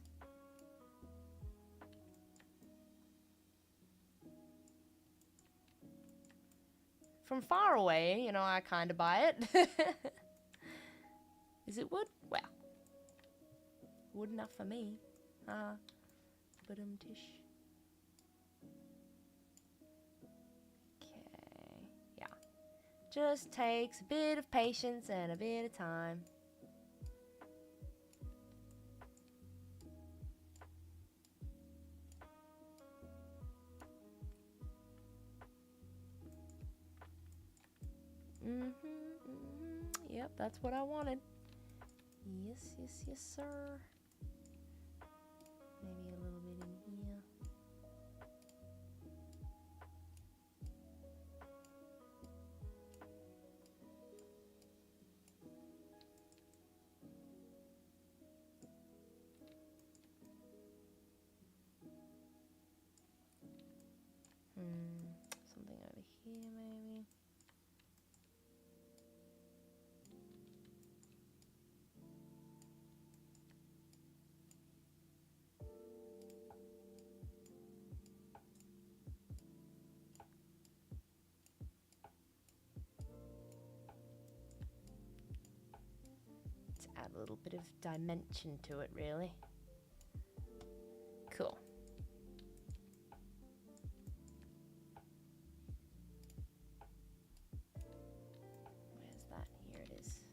From far away, you know, I kind of buy it. Is it wood? Well, wood enough for me. Tish. Okay, yeah. Just takes a bit of patience and a bit of time. Yep, that's what I wanted. Yes, yes, yes, sir. Maybe a little bit in here. Something over here, maybe. To add a little bit of dimension to it, really. Cool. Where's that? Here it is.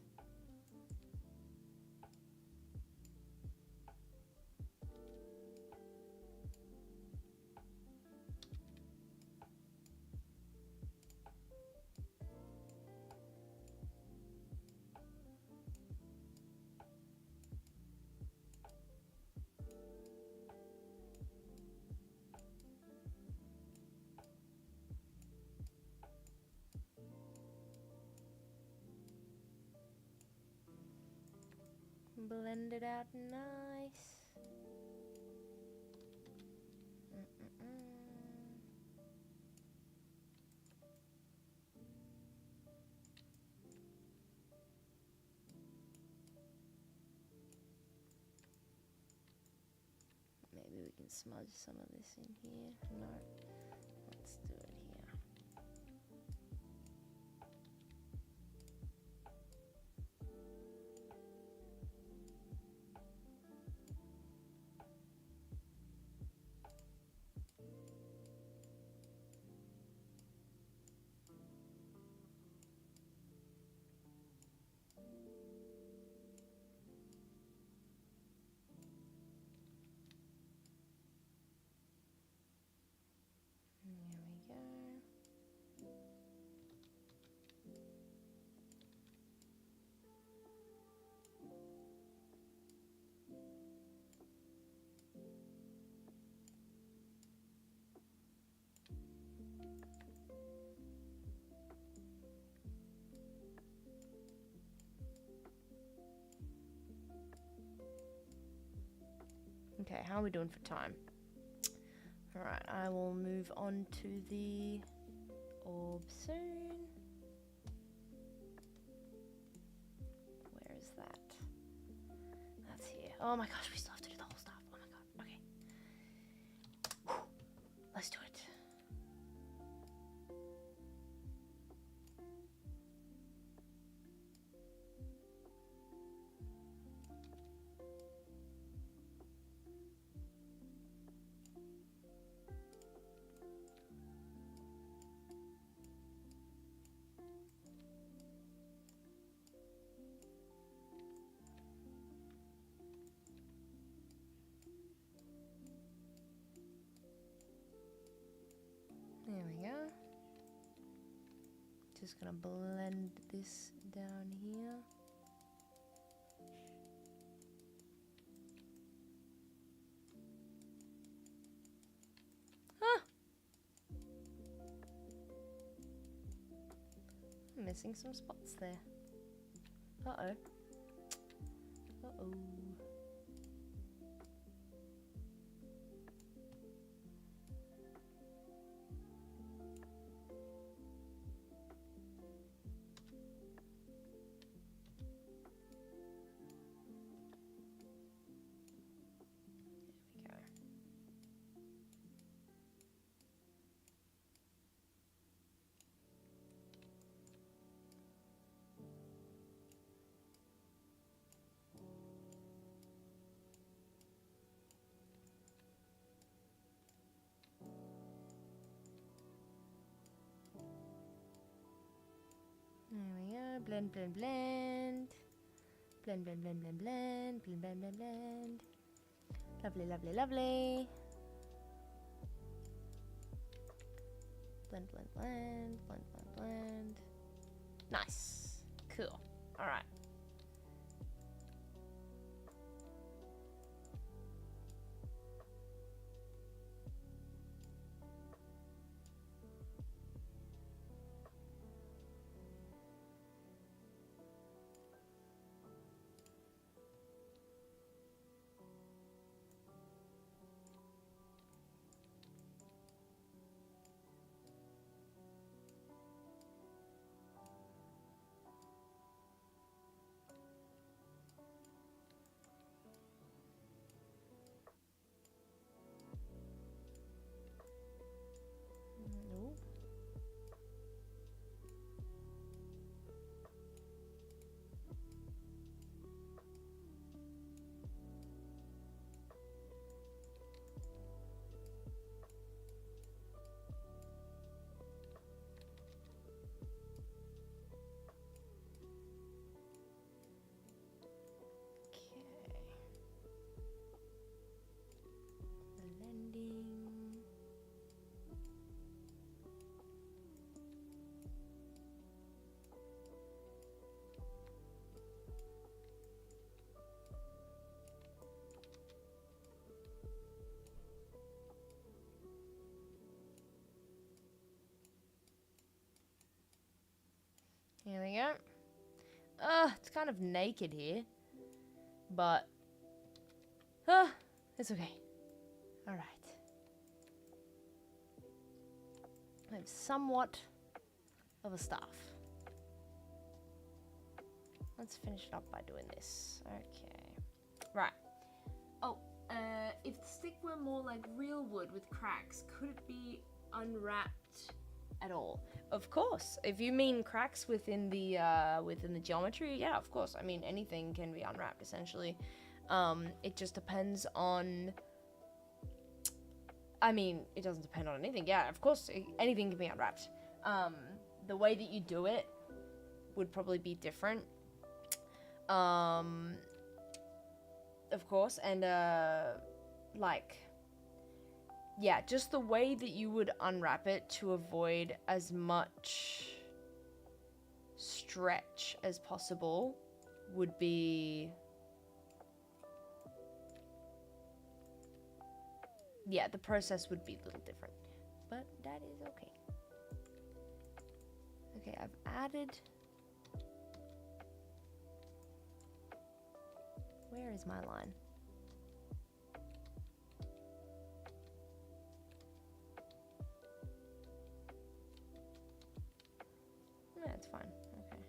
Blend it out nice. Maybe we can smudge some of this in here. No, let's do it here. Okay, how are we doing for time? Alright, I will move on to the orb soon. Where is that? That's here. Oh my gosh, we still have to do the whole stuff. Oh my god, okay. Whew. Let's do it. There we go. Just gonna blend this down here. Ah! I'm missing some spots there. Uh-oh. Uh-oh. Blend, blend, blend. Blend, blend, blend, blend, blend. Blend, blend, blend, blend. Lovely, lovely, lovely. Blend, blend, blend. Blend, blend, blend. Nice. Cool. Alright. Here we go. It's kind of naked here, but it's okay. All right. I have somewhat of a staff. Let's finish it up by doing this. Okay. Right. Oh, if the stick were more like real wood with cracks, could it be unwrapped at all? Of course. If you mean cracks within the geometry, yeah, of course. I mean, anything can be unwrapped essentially. It just depends on. I mean, it doesn't depend on anything. Yeah, of course, anything can be unwrapped. The way that you do it would probably be different. Of course, and like, yeah, just the way that you would unwrap it to avoid as much stretch as possible would be, yeah, the process would be a little different, but that is okay. Okay, I've added, where is my line? Yeah, it's fine. Okay.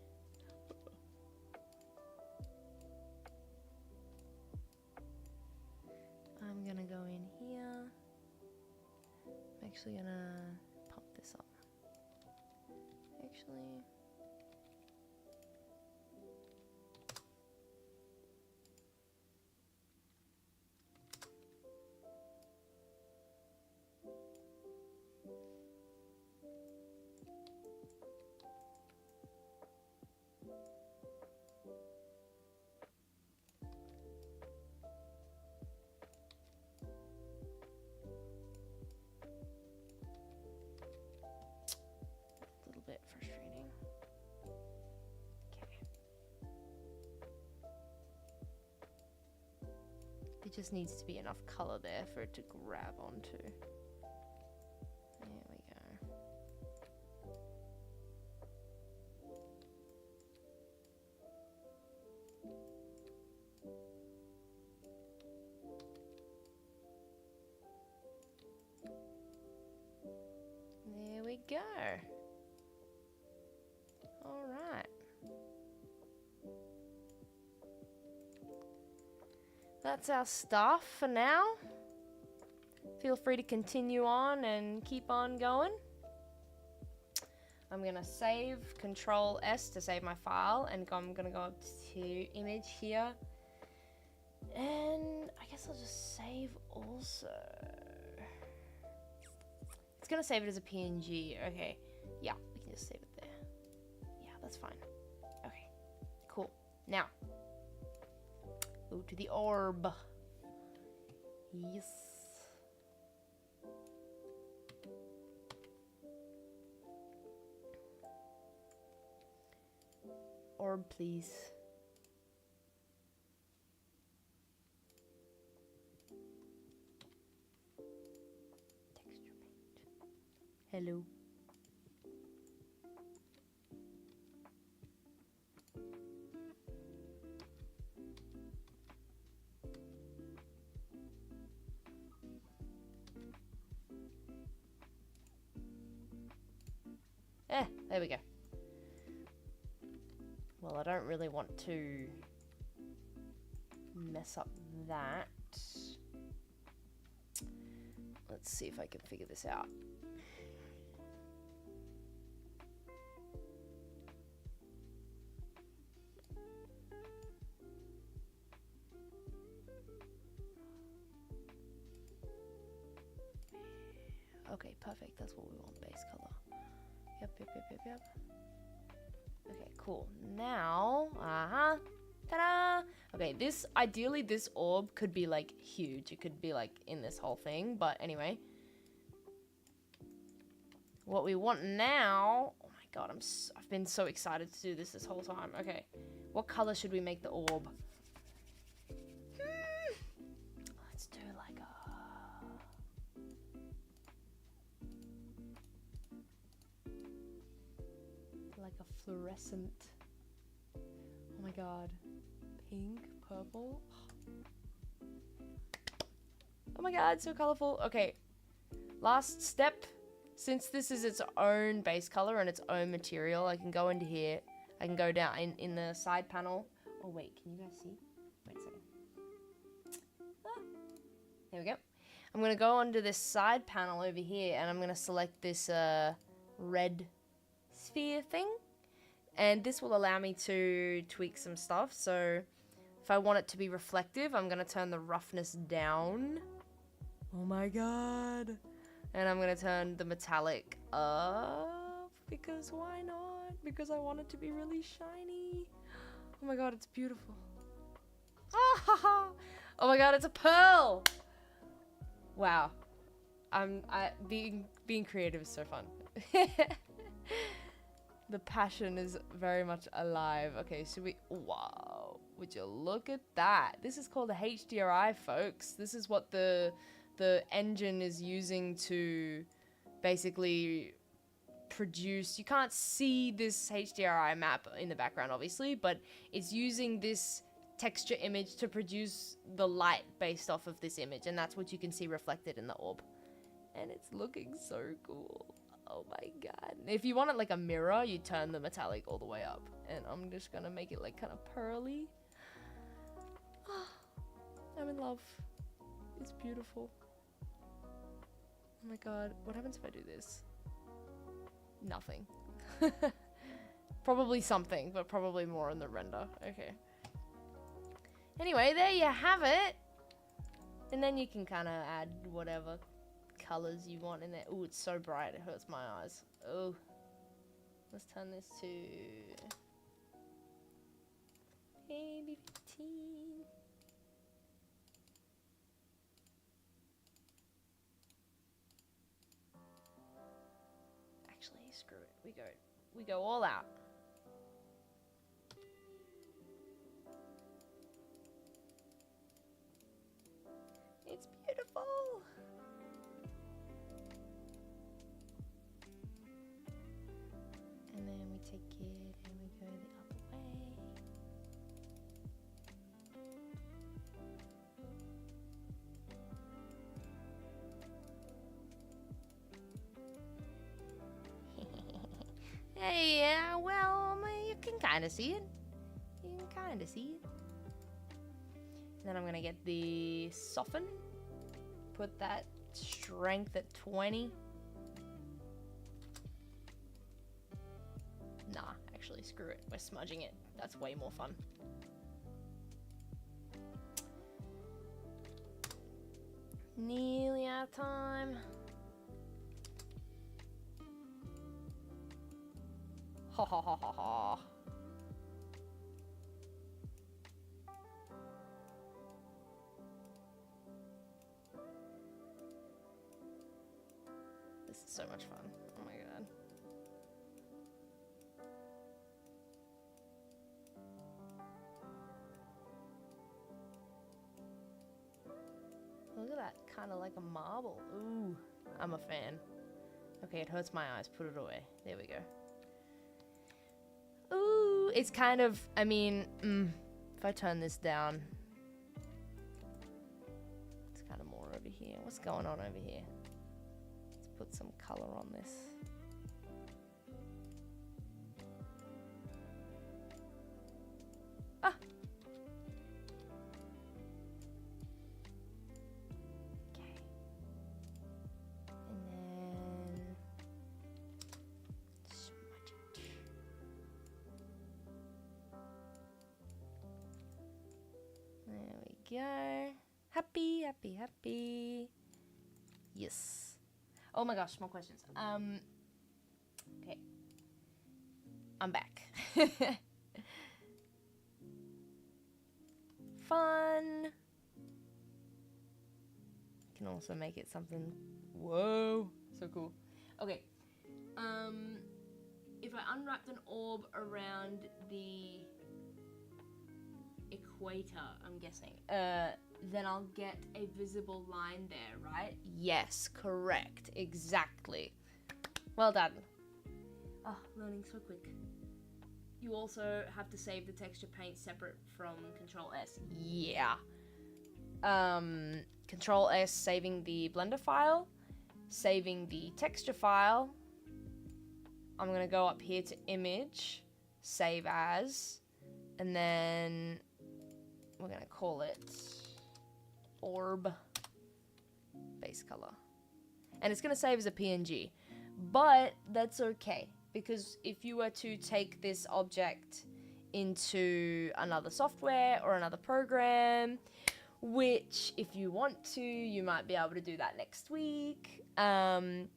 I'm gonna go in here. I'm actually gonna pop this up. Actually, a little bit frustrating. Okay. There just needs to be enough color there for it to grab onto. There we go. There we go. All right. That's our stuff for now. Feel free to continue on and keep on going. I'm gonna save, Control S to save my file, and I'm gonna go up to image here. And I guess I'll just save also. It's gonna save it as a PNG. Okay, yeah, we can just save it there. Yeah, that's fine. Now, go to the orb. Yes. Orb, please. Texture paint. Hello. There we go. Well, I don't really want to mess up that. Let's see if I can figure this out. Okay, perfect. That's what we want, base color. Yep. Okay, cool. Now, ta-da! Okay, ideally this orb could be like huge. It could be like in this whole thing, but anyway. What we want now, oh my god, I've been so excited to do this whole time. Okay, what color should we make the orb? Let's do like a... fluorescent. Oh my god. Pink, purple. Oh my god, so colorful. Okay. Last step. Since this is its own base color and its own material, I can go into here. I can go down in the side panel. Oh wait, can you guys see? Wait a second. There we go. I'm going to go onto this side panel over here and I'm going to select this red sphere thing. And this will allow me to tweak some stuff. So if I want it to be reflective, I'm going to turn the roughness down. Oh my god. And I'm going to turn the metallic up. Because why not? Because I want it to be really shiny. Oh my god, it's beautiful. Oh my god, it's a pearl. Wow. Being creative is so fun. The passion is very much alive. Okay, should we... Wow. Would you look at that? This is called a HDRI, folks. This is what the engine is using to basically produce... You can't see this HDRI map in the background, obviously, but it's using this texture image to produce the light based off of this image, and that's what you can see reflected in the orb. And it's looking so cool. Oh my god. If you want it like a mirror, you turn the metallic all the way up. And I'm just gonna make it like kind of pearly. I'm in love. It's beautiful. Oh my god. What happens if I do this? Nothing. Probably something, but probably more in the render. Okay. Anyway, there you have it. And then you can kind of add whatever colors you want in there. Oh, it's so bright, it hurts my eyes. Oh, let's turn this to maybe 15. Actually, screw it. We go all out. It's beautiful. And then we take it and we go the other way. Hey, yeah, well, you can kind of see it. You can kind of see it. Then I'm going to get the soften. Put that strength at 20. Nah, actually, screw it. We're smudging it. That's way more fun. Nearly out of time. Ha ha ha ha ha. It's so much fun. Oh my god. Look at that, kind of like a marble. Ooh, I'm a fan. Okay, it hurts my eyes. Put it away. There we go. Ooh, it's kind of, I mean, if I turn this down, it's kind of more over here. What's going on over here? Let's put some color on this. Ah! Okay. And then smudge it. There we go. Happy, happy, happy. Yes. Oh my gosh, more questions. Okay. I'm back. Fun. Can also make it something. Whoa, so cool. Okay. If I unwrapped an orb around the equator, I'm guessing, then I'll get a visible line there, right? Yes, correct. Exactly. Well done. Oh, learning so quick. You also have to save the texture paint separate from Control S. Yeah. Control S, saving the Blender file, saving the texture file. I'm gonna go up here to Image, Save As, and then we're gonna call it Orb Base Color. And it's gonna save as a PNG, but that's okay, because if you were to take this object into another software or another program, which if you want to, you might be able to do that next week, then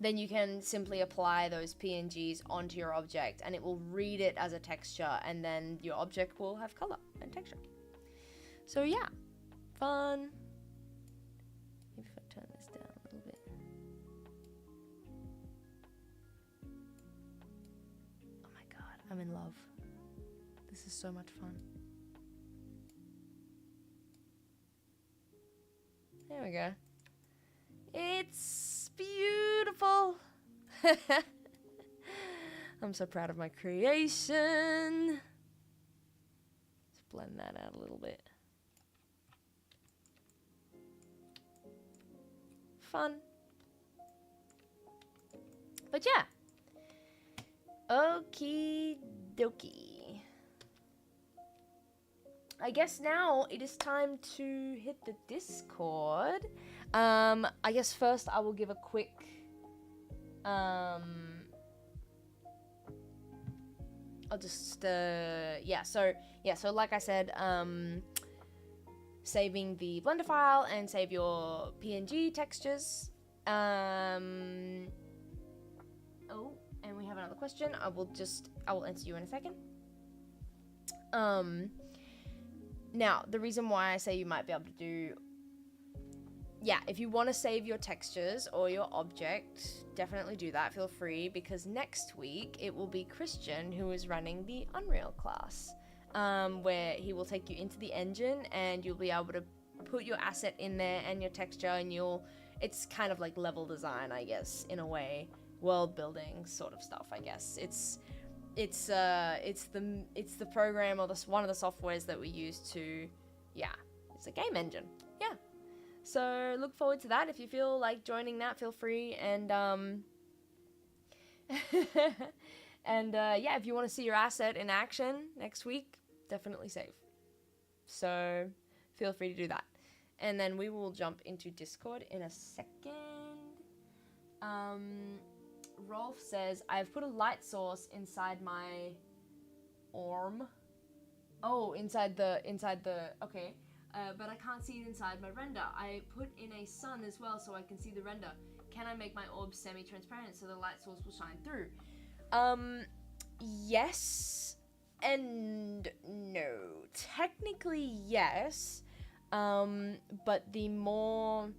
you can simply apply those PNGs onto your object and it will read it as a texture, and then your object will have color and texture. So yeah, fun. Maybe if I turn this down a little bit. Oh my god, I'm in love. This is so much fun. There we go. It's beautiful. I'm so proud of my creation. Let's blend that out a little bit. Fun. But yeah. Okie dokie. I guess now it is time to hit the Discord. I guess first I will give a quick I'll just so like I said, saving the Blender file and save your PNG textures. Oh, and we have another question. I will answer you in a second. Now, the reason why I say you might be able to do, if you want to save your textures or your object, definitely do that. Feel free, because next week it will be Christian who is running the Unreal class, where he will take you into the engine and you'll be able to put your asset in there and your texture, and it's kind of like level design, I guess, in a way, world building sort of stuff, I guess. It's the program or one of the softwares that we use to, it's a game engine. Yeah. So look forward to that. If you feel like joining that, feel free. And if you want to see your asset in action next week, definitely save. So feel free to do that. And then we will jump into Discord in a second. Rolf says, I've put a light source inside my orm. Oh, inside the, okay. But I can't see it inside my render. I put in a sun as well so I can see the render. Can I make my orb semi-transparent so the light source will shine through? Yes and no. Technically, yes. But the more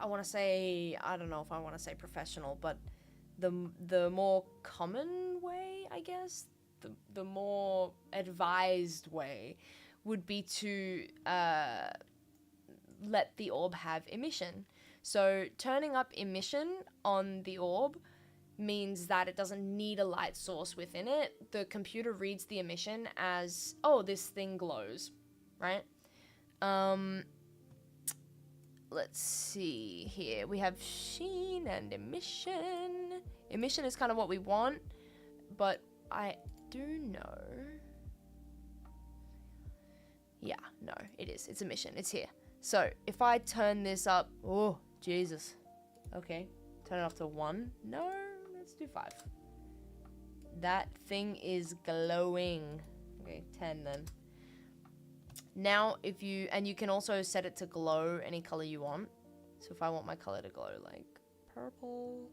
I want to say, I don't know if I want to say professional, but the more common way, I guess, the more advised way would be to let the orb have emission. So turning up emission on the orb means that it doesn't need a light source within it. The computer reads the emission as, oh, this thing glows, right? Let's see here. We have sheen and emission. Emission is kind of what we want, but I do know. Yeah, no, it is. It's emission. It's here. So if I turn this up, oh, Jesus. Okay, turn it up to 1. No, let's do 5. That thing is glowing. Okay, 10 then. Now, if you, and you can also set it to glow any color you want. So if I want my color to glow like purple.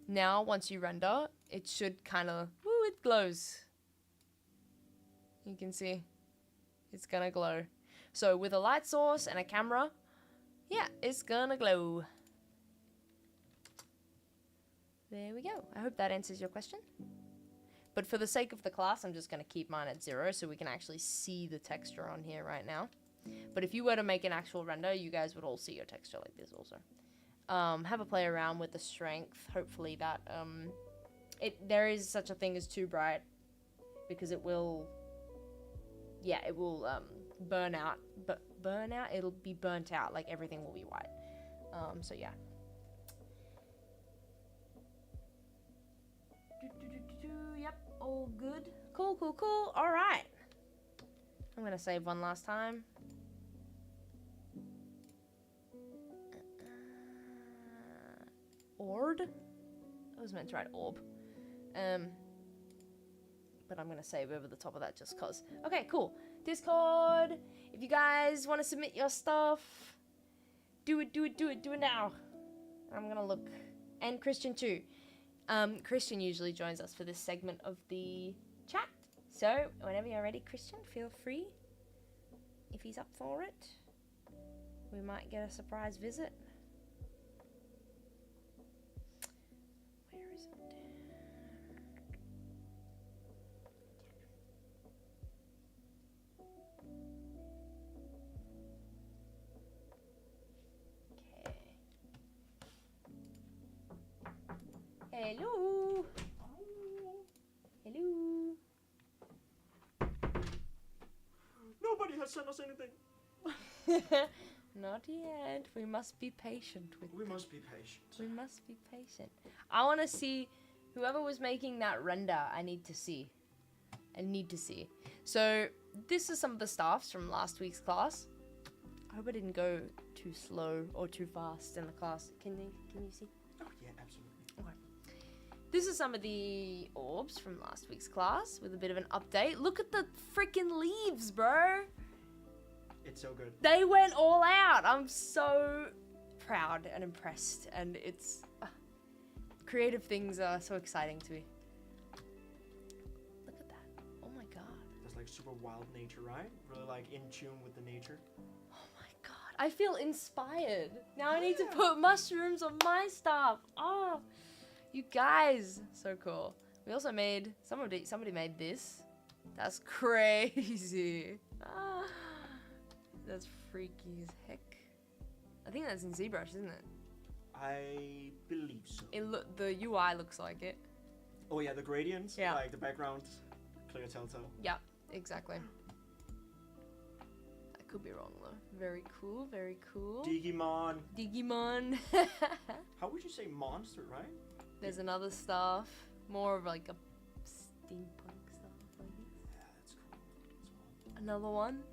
Now, once you render, it should kind of, woo, it glows. You can see it's gonna glow. So with a light source and a camera, yeah, it's gonna glow. There we go. I hope that answers your question. But for the sake of the class, I'm just going to keep mine at 0 so we can actually see the texture on here right now. But if you were to make an actual render, you guys would all see your texture like this also. Have a play around with the strength. Hopefully that, there is such a thing as too bright, because it will, yeah, it will burn out. But burn out, it'll be burnt out, like everything will be white. So yeah. Yep, all good. Cool, cool, cool. All right. I'm gonna save one last time. Ord? I was meant to write orb. But I'm gonna save over the top of that just cause. Okay, cool. Discord. If you guys want to submit your stuff, do it now. I'm gonna look. And Christian too. Christian usually joins us for this segment of the chat. So, whenever you're ready, Christian, feel free. If he's up for it, we might get a surprise visit. Where is it? Okay. Hello. Hello. Nobody has sent us anything. Not yet. We must be patient with We must be patient. We must be patient. I want to see whoever was making that render. I need to see. So this is some of the staffs from last week's class. I hope I didn't go too slow or too fast in the class. Can you see? Oh yeah, absolutely. Okay. This is some of the orbs from last week's class with a bit of an update. Look at the freaking leaves, bro. It's so good. They went all out. I'm so proud and impressed, and it's creative things are so exciting to me. Look at that. Oh my god. That's like super wild nature, right? Really like in tune with the nature. Oh my god. I feel inspired. Now I need to put mushrooms on my stuff. Oh, you guys. So cool. We also made, somebody made this. That's crazy. Ah. That's freaky as heck. I think that's in ZBrush, isn't it? I believe so. The UI looks like it. Oh yeah, the gradients, yeah. Like the background, clear telltale. Yeah, exactly. I could be wrong though. Very cool, very cool. Digimon. Digimon. How would you say monster, right? There's another stuff, more of like a steampunk stuff like this. Yeah, that's cool. That's Another one.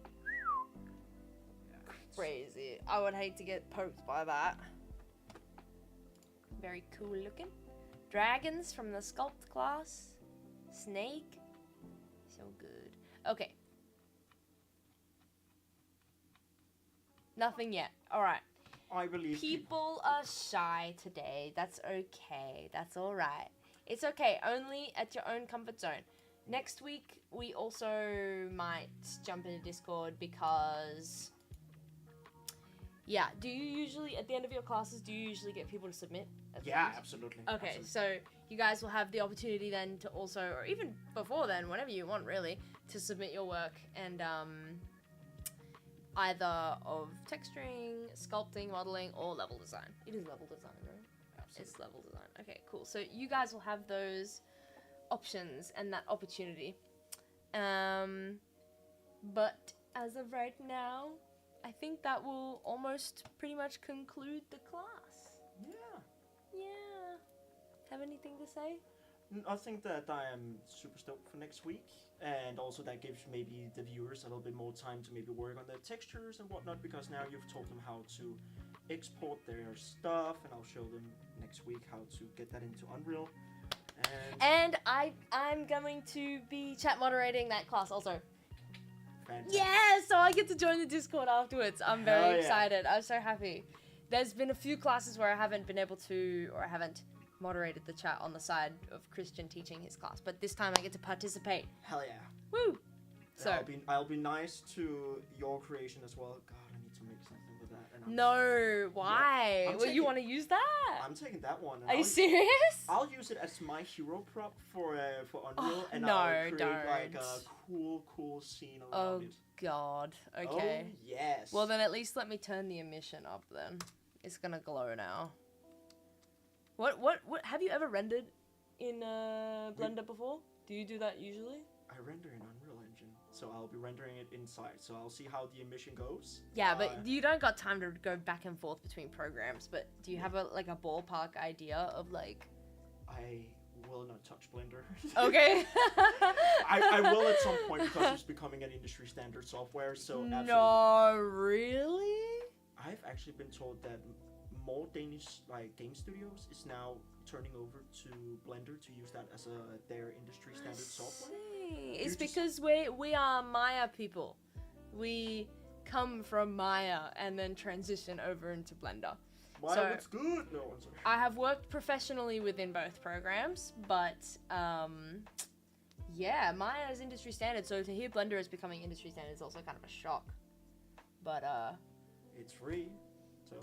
Crazy. I would hate to get poked by that. Very cool looking. Dragons from the sculpt class. Snake. So good. Okay. Nothing yet. Alright. I believe People are shy today. That's okay. That's alright. It's okay. Only at your own comfort zone. Next week, we also might jump into Discord because... Yeah. Do you usually, at the end of your classes, do you usually get people to submit? At the Yeah, end? absolutely. Okay, absolutely. so you guys will have the opportunity then to also, or even before then, whenever you want really, to submit your work and either of texturing, sculpting, modeling, or level design. It is level design, right? Absolutely. It's level design. Okay, cool. So you guys will have those options and that opportunity. But as of right now, I think that will almost pretty much conclude the class. Yeah. Yeah. Have anything to say? I think that I am super stoked for next week, and also that gives maybe the viewers a little bit more time to maybe work on the textures and whatnot, because now you've told them how to export their stuff, and I'll show them next week how to get that into Unreal. And I'm going to be chat moderating that class also. Fantastic. Yeah, so I get to join the Discord afterwards. I'm Hell very yeah. excited. I'm so happy. There's been a few classes where I haven't been able to, or I haven't moderated the chat on the side of Christian teaching his class, but this time I get to participate. Hell yeah. Woo! So I'll be nice to your creation as well. God, I need to make something with that. And no, why? I'm Well, you taking- want to use that? I'm taking that one. And Are you I'll- serious? I'll use it as my hero prop for Unreal, Oh, and no, I'll create like don't. a cool scene around Oh it. God. Okay. Oh yes. Well then, at least let me turn the emission up. Then it's gonna glow now. What? Have you ever rendered in Blender before? Do you do that usually? I render in Unreal Engine, so I'll be rendering it inside. So I'll see how the emission goes. Yeah, but you don't got time to go back and forth between programs. But do you have a ballpark idea of like? I will not touch Blender. Okay. I will at some point because it's becoming an industry standard software. So absolutely. No, really? I've actually been told that more Danish game studios is now turning over to Blender to use that as their industry standard software. It's just- because we are Maya people. We come from Maya and then transition over into Blender. Wow, So- that's good. No, I'm sorry. I have worked professionally within both programs, but yeah, Maya is industry standard, so to hear Blender is becoming industry standard is also kind of a shock. But It's free, so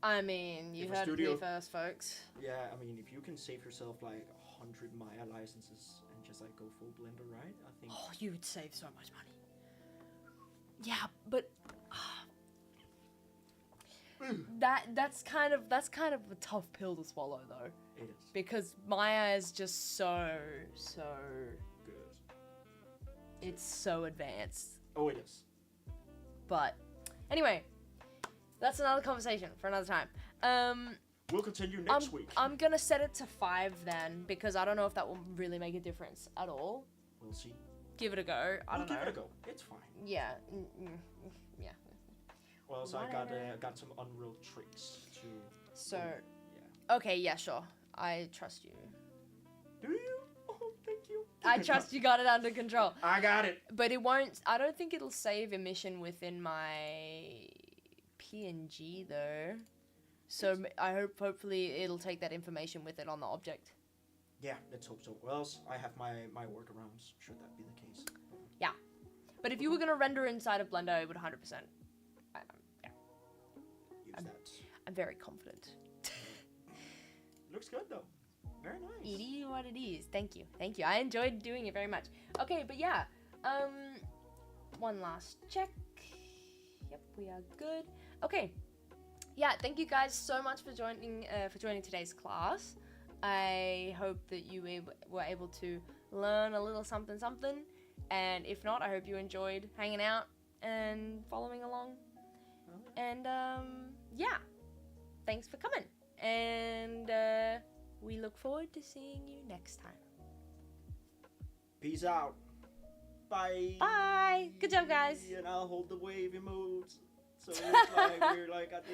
I mean, you If a heard it studio- here first, folks. yeah. I mean, if you can save yourself like 100 Maya licenses and just like go full Blender, right? I think. Oh, you would save so much money. Yeah, but that's kind of a tough pill to swallow though, It is because Maya is just so good. it's so advanced. Oh, it is. But anyway, that's another conversation for another time. We'll continue next week. I'm gonna set it to 5 then, because I don't know if that will really make a difference at all. We'll see. Give it a go. I We'll don't know. give it a go. It's fine. Yeah. Yeah. Well, so I Whatever. got some Unreal tricks to. So, Yeah. okay, yeah, sure. I trust you. Do you? Oh, thank you. I trust you got it under control. I got it. But it won't, I don't think it'll save emission within my PNG though. So I hopefully it'll take that information with it on the object. Yeah, let's hope so. Or else I have my workarounds. Should that be the case? But if you were gonna render inside of Blender, it would 100%. Yeah, Use that. I'm very confident. Looks good though. Very nice. It is what it is. Thank you. I enjoyed doing it very much. Okay, but yeah. One last check. Yep, we are good. Okay. Yeah, thank you guys so much for joining today's class. I hope that you were able to learn a little something. And if not, I hope you enjoyed hanging out and following along. And yeah, thanks for coming. And we look forward to seeing you next time. Peace out. Bye. Bye. Good job, guys. And I'll hold the wave emotes. So it's like we're like at the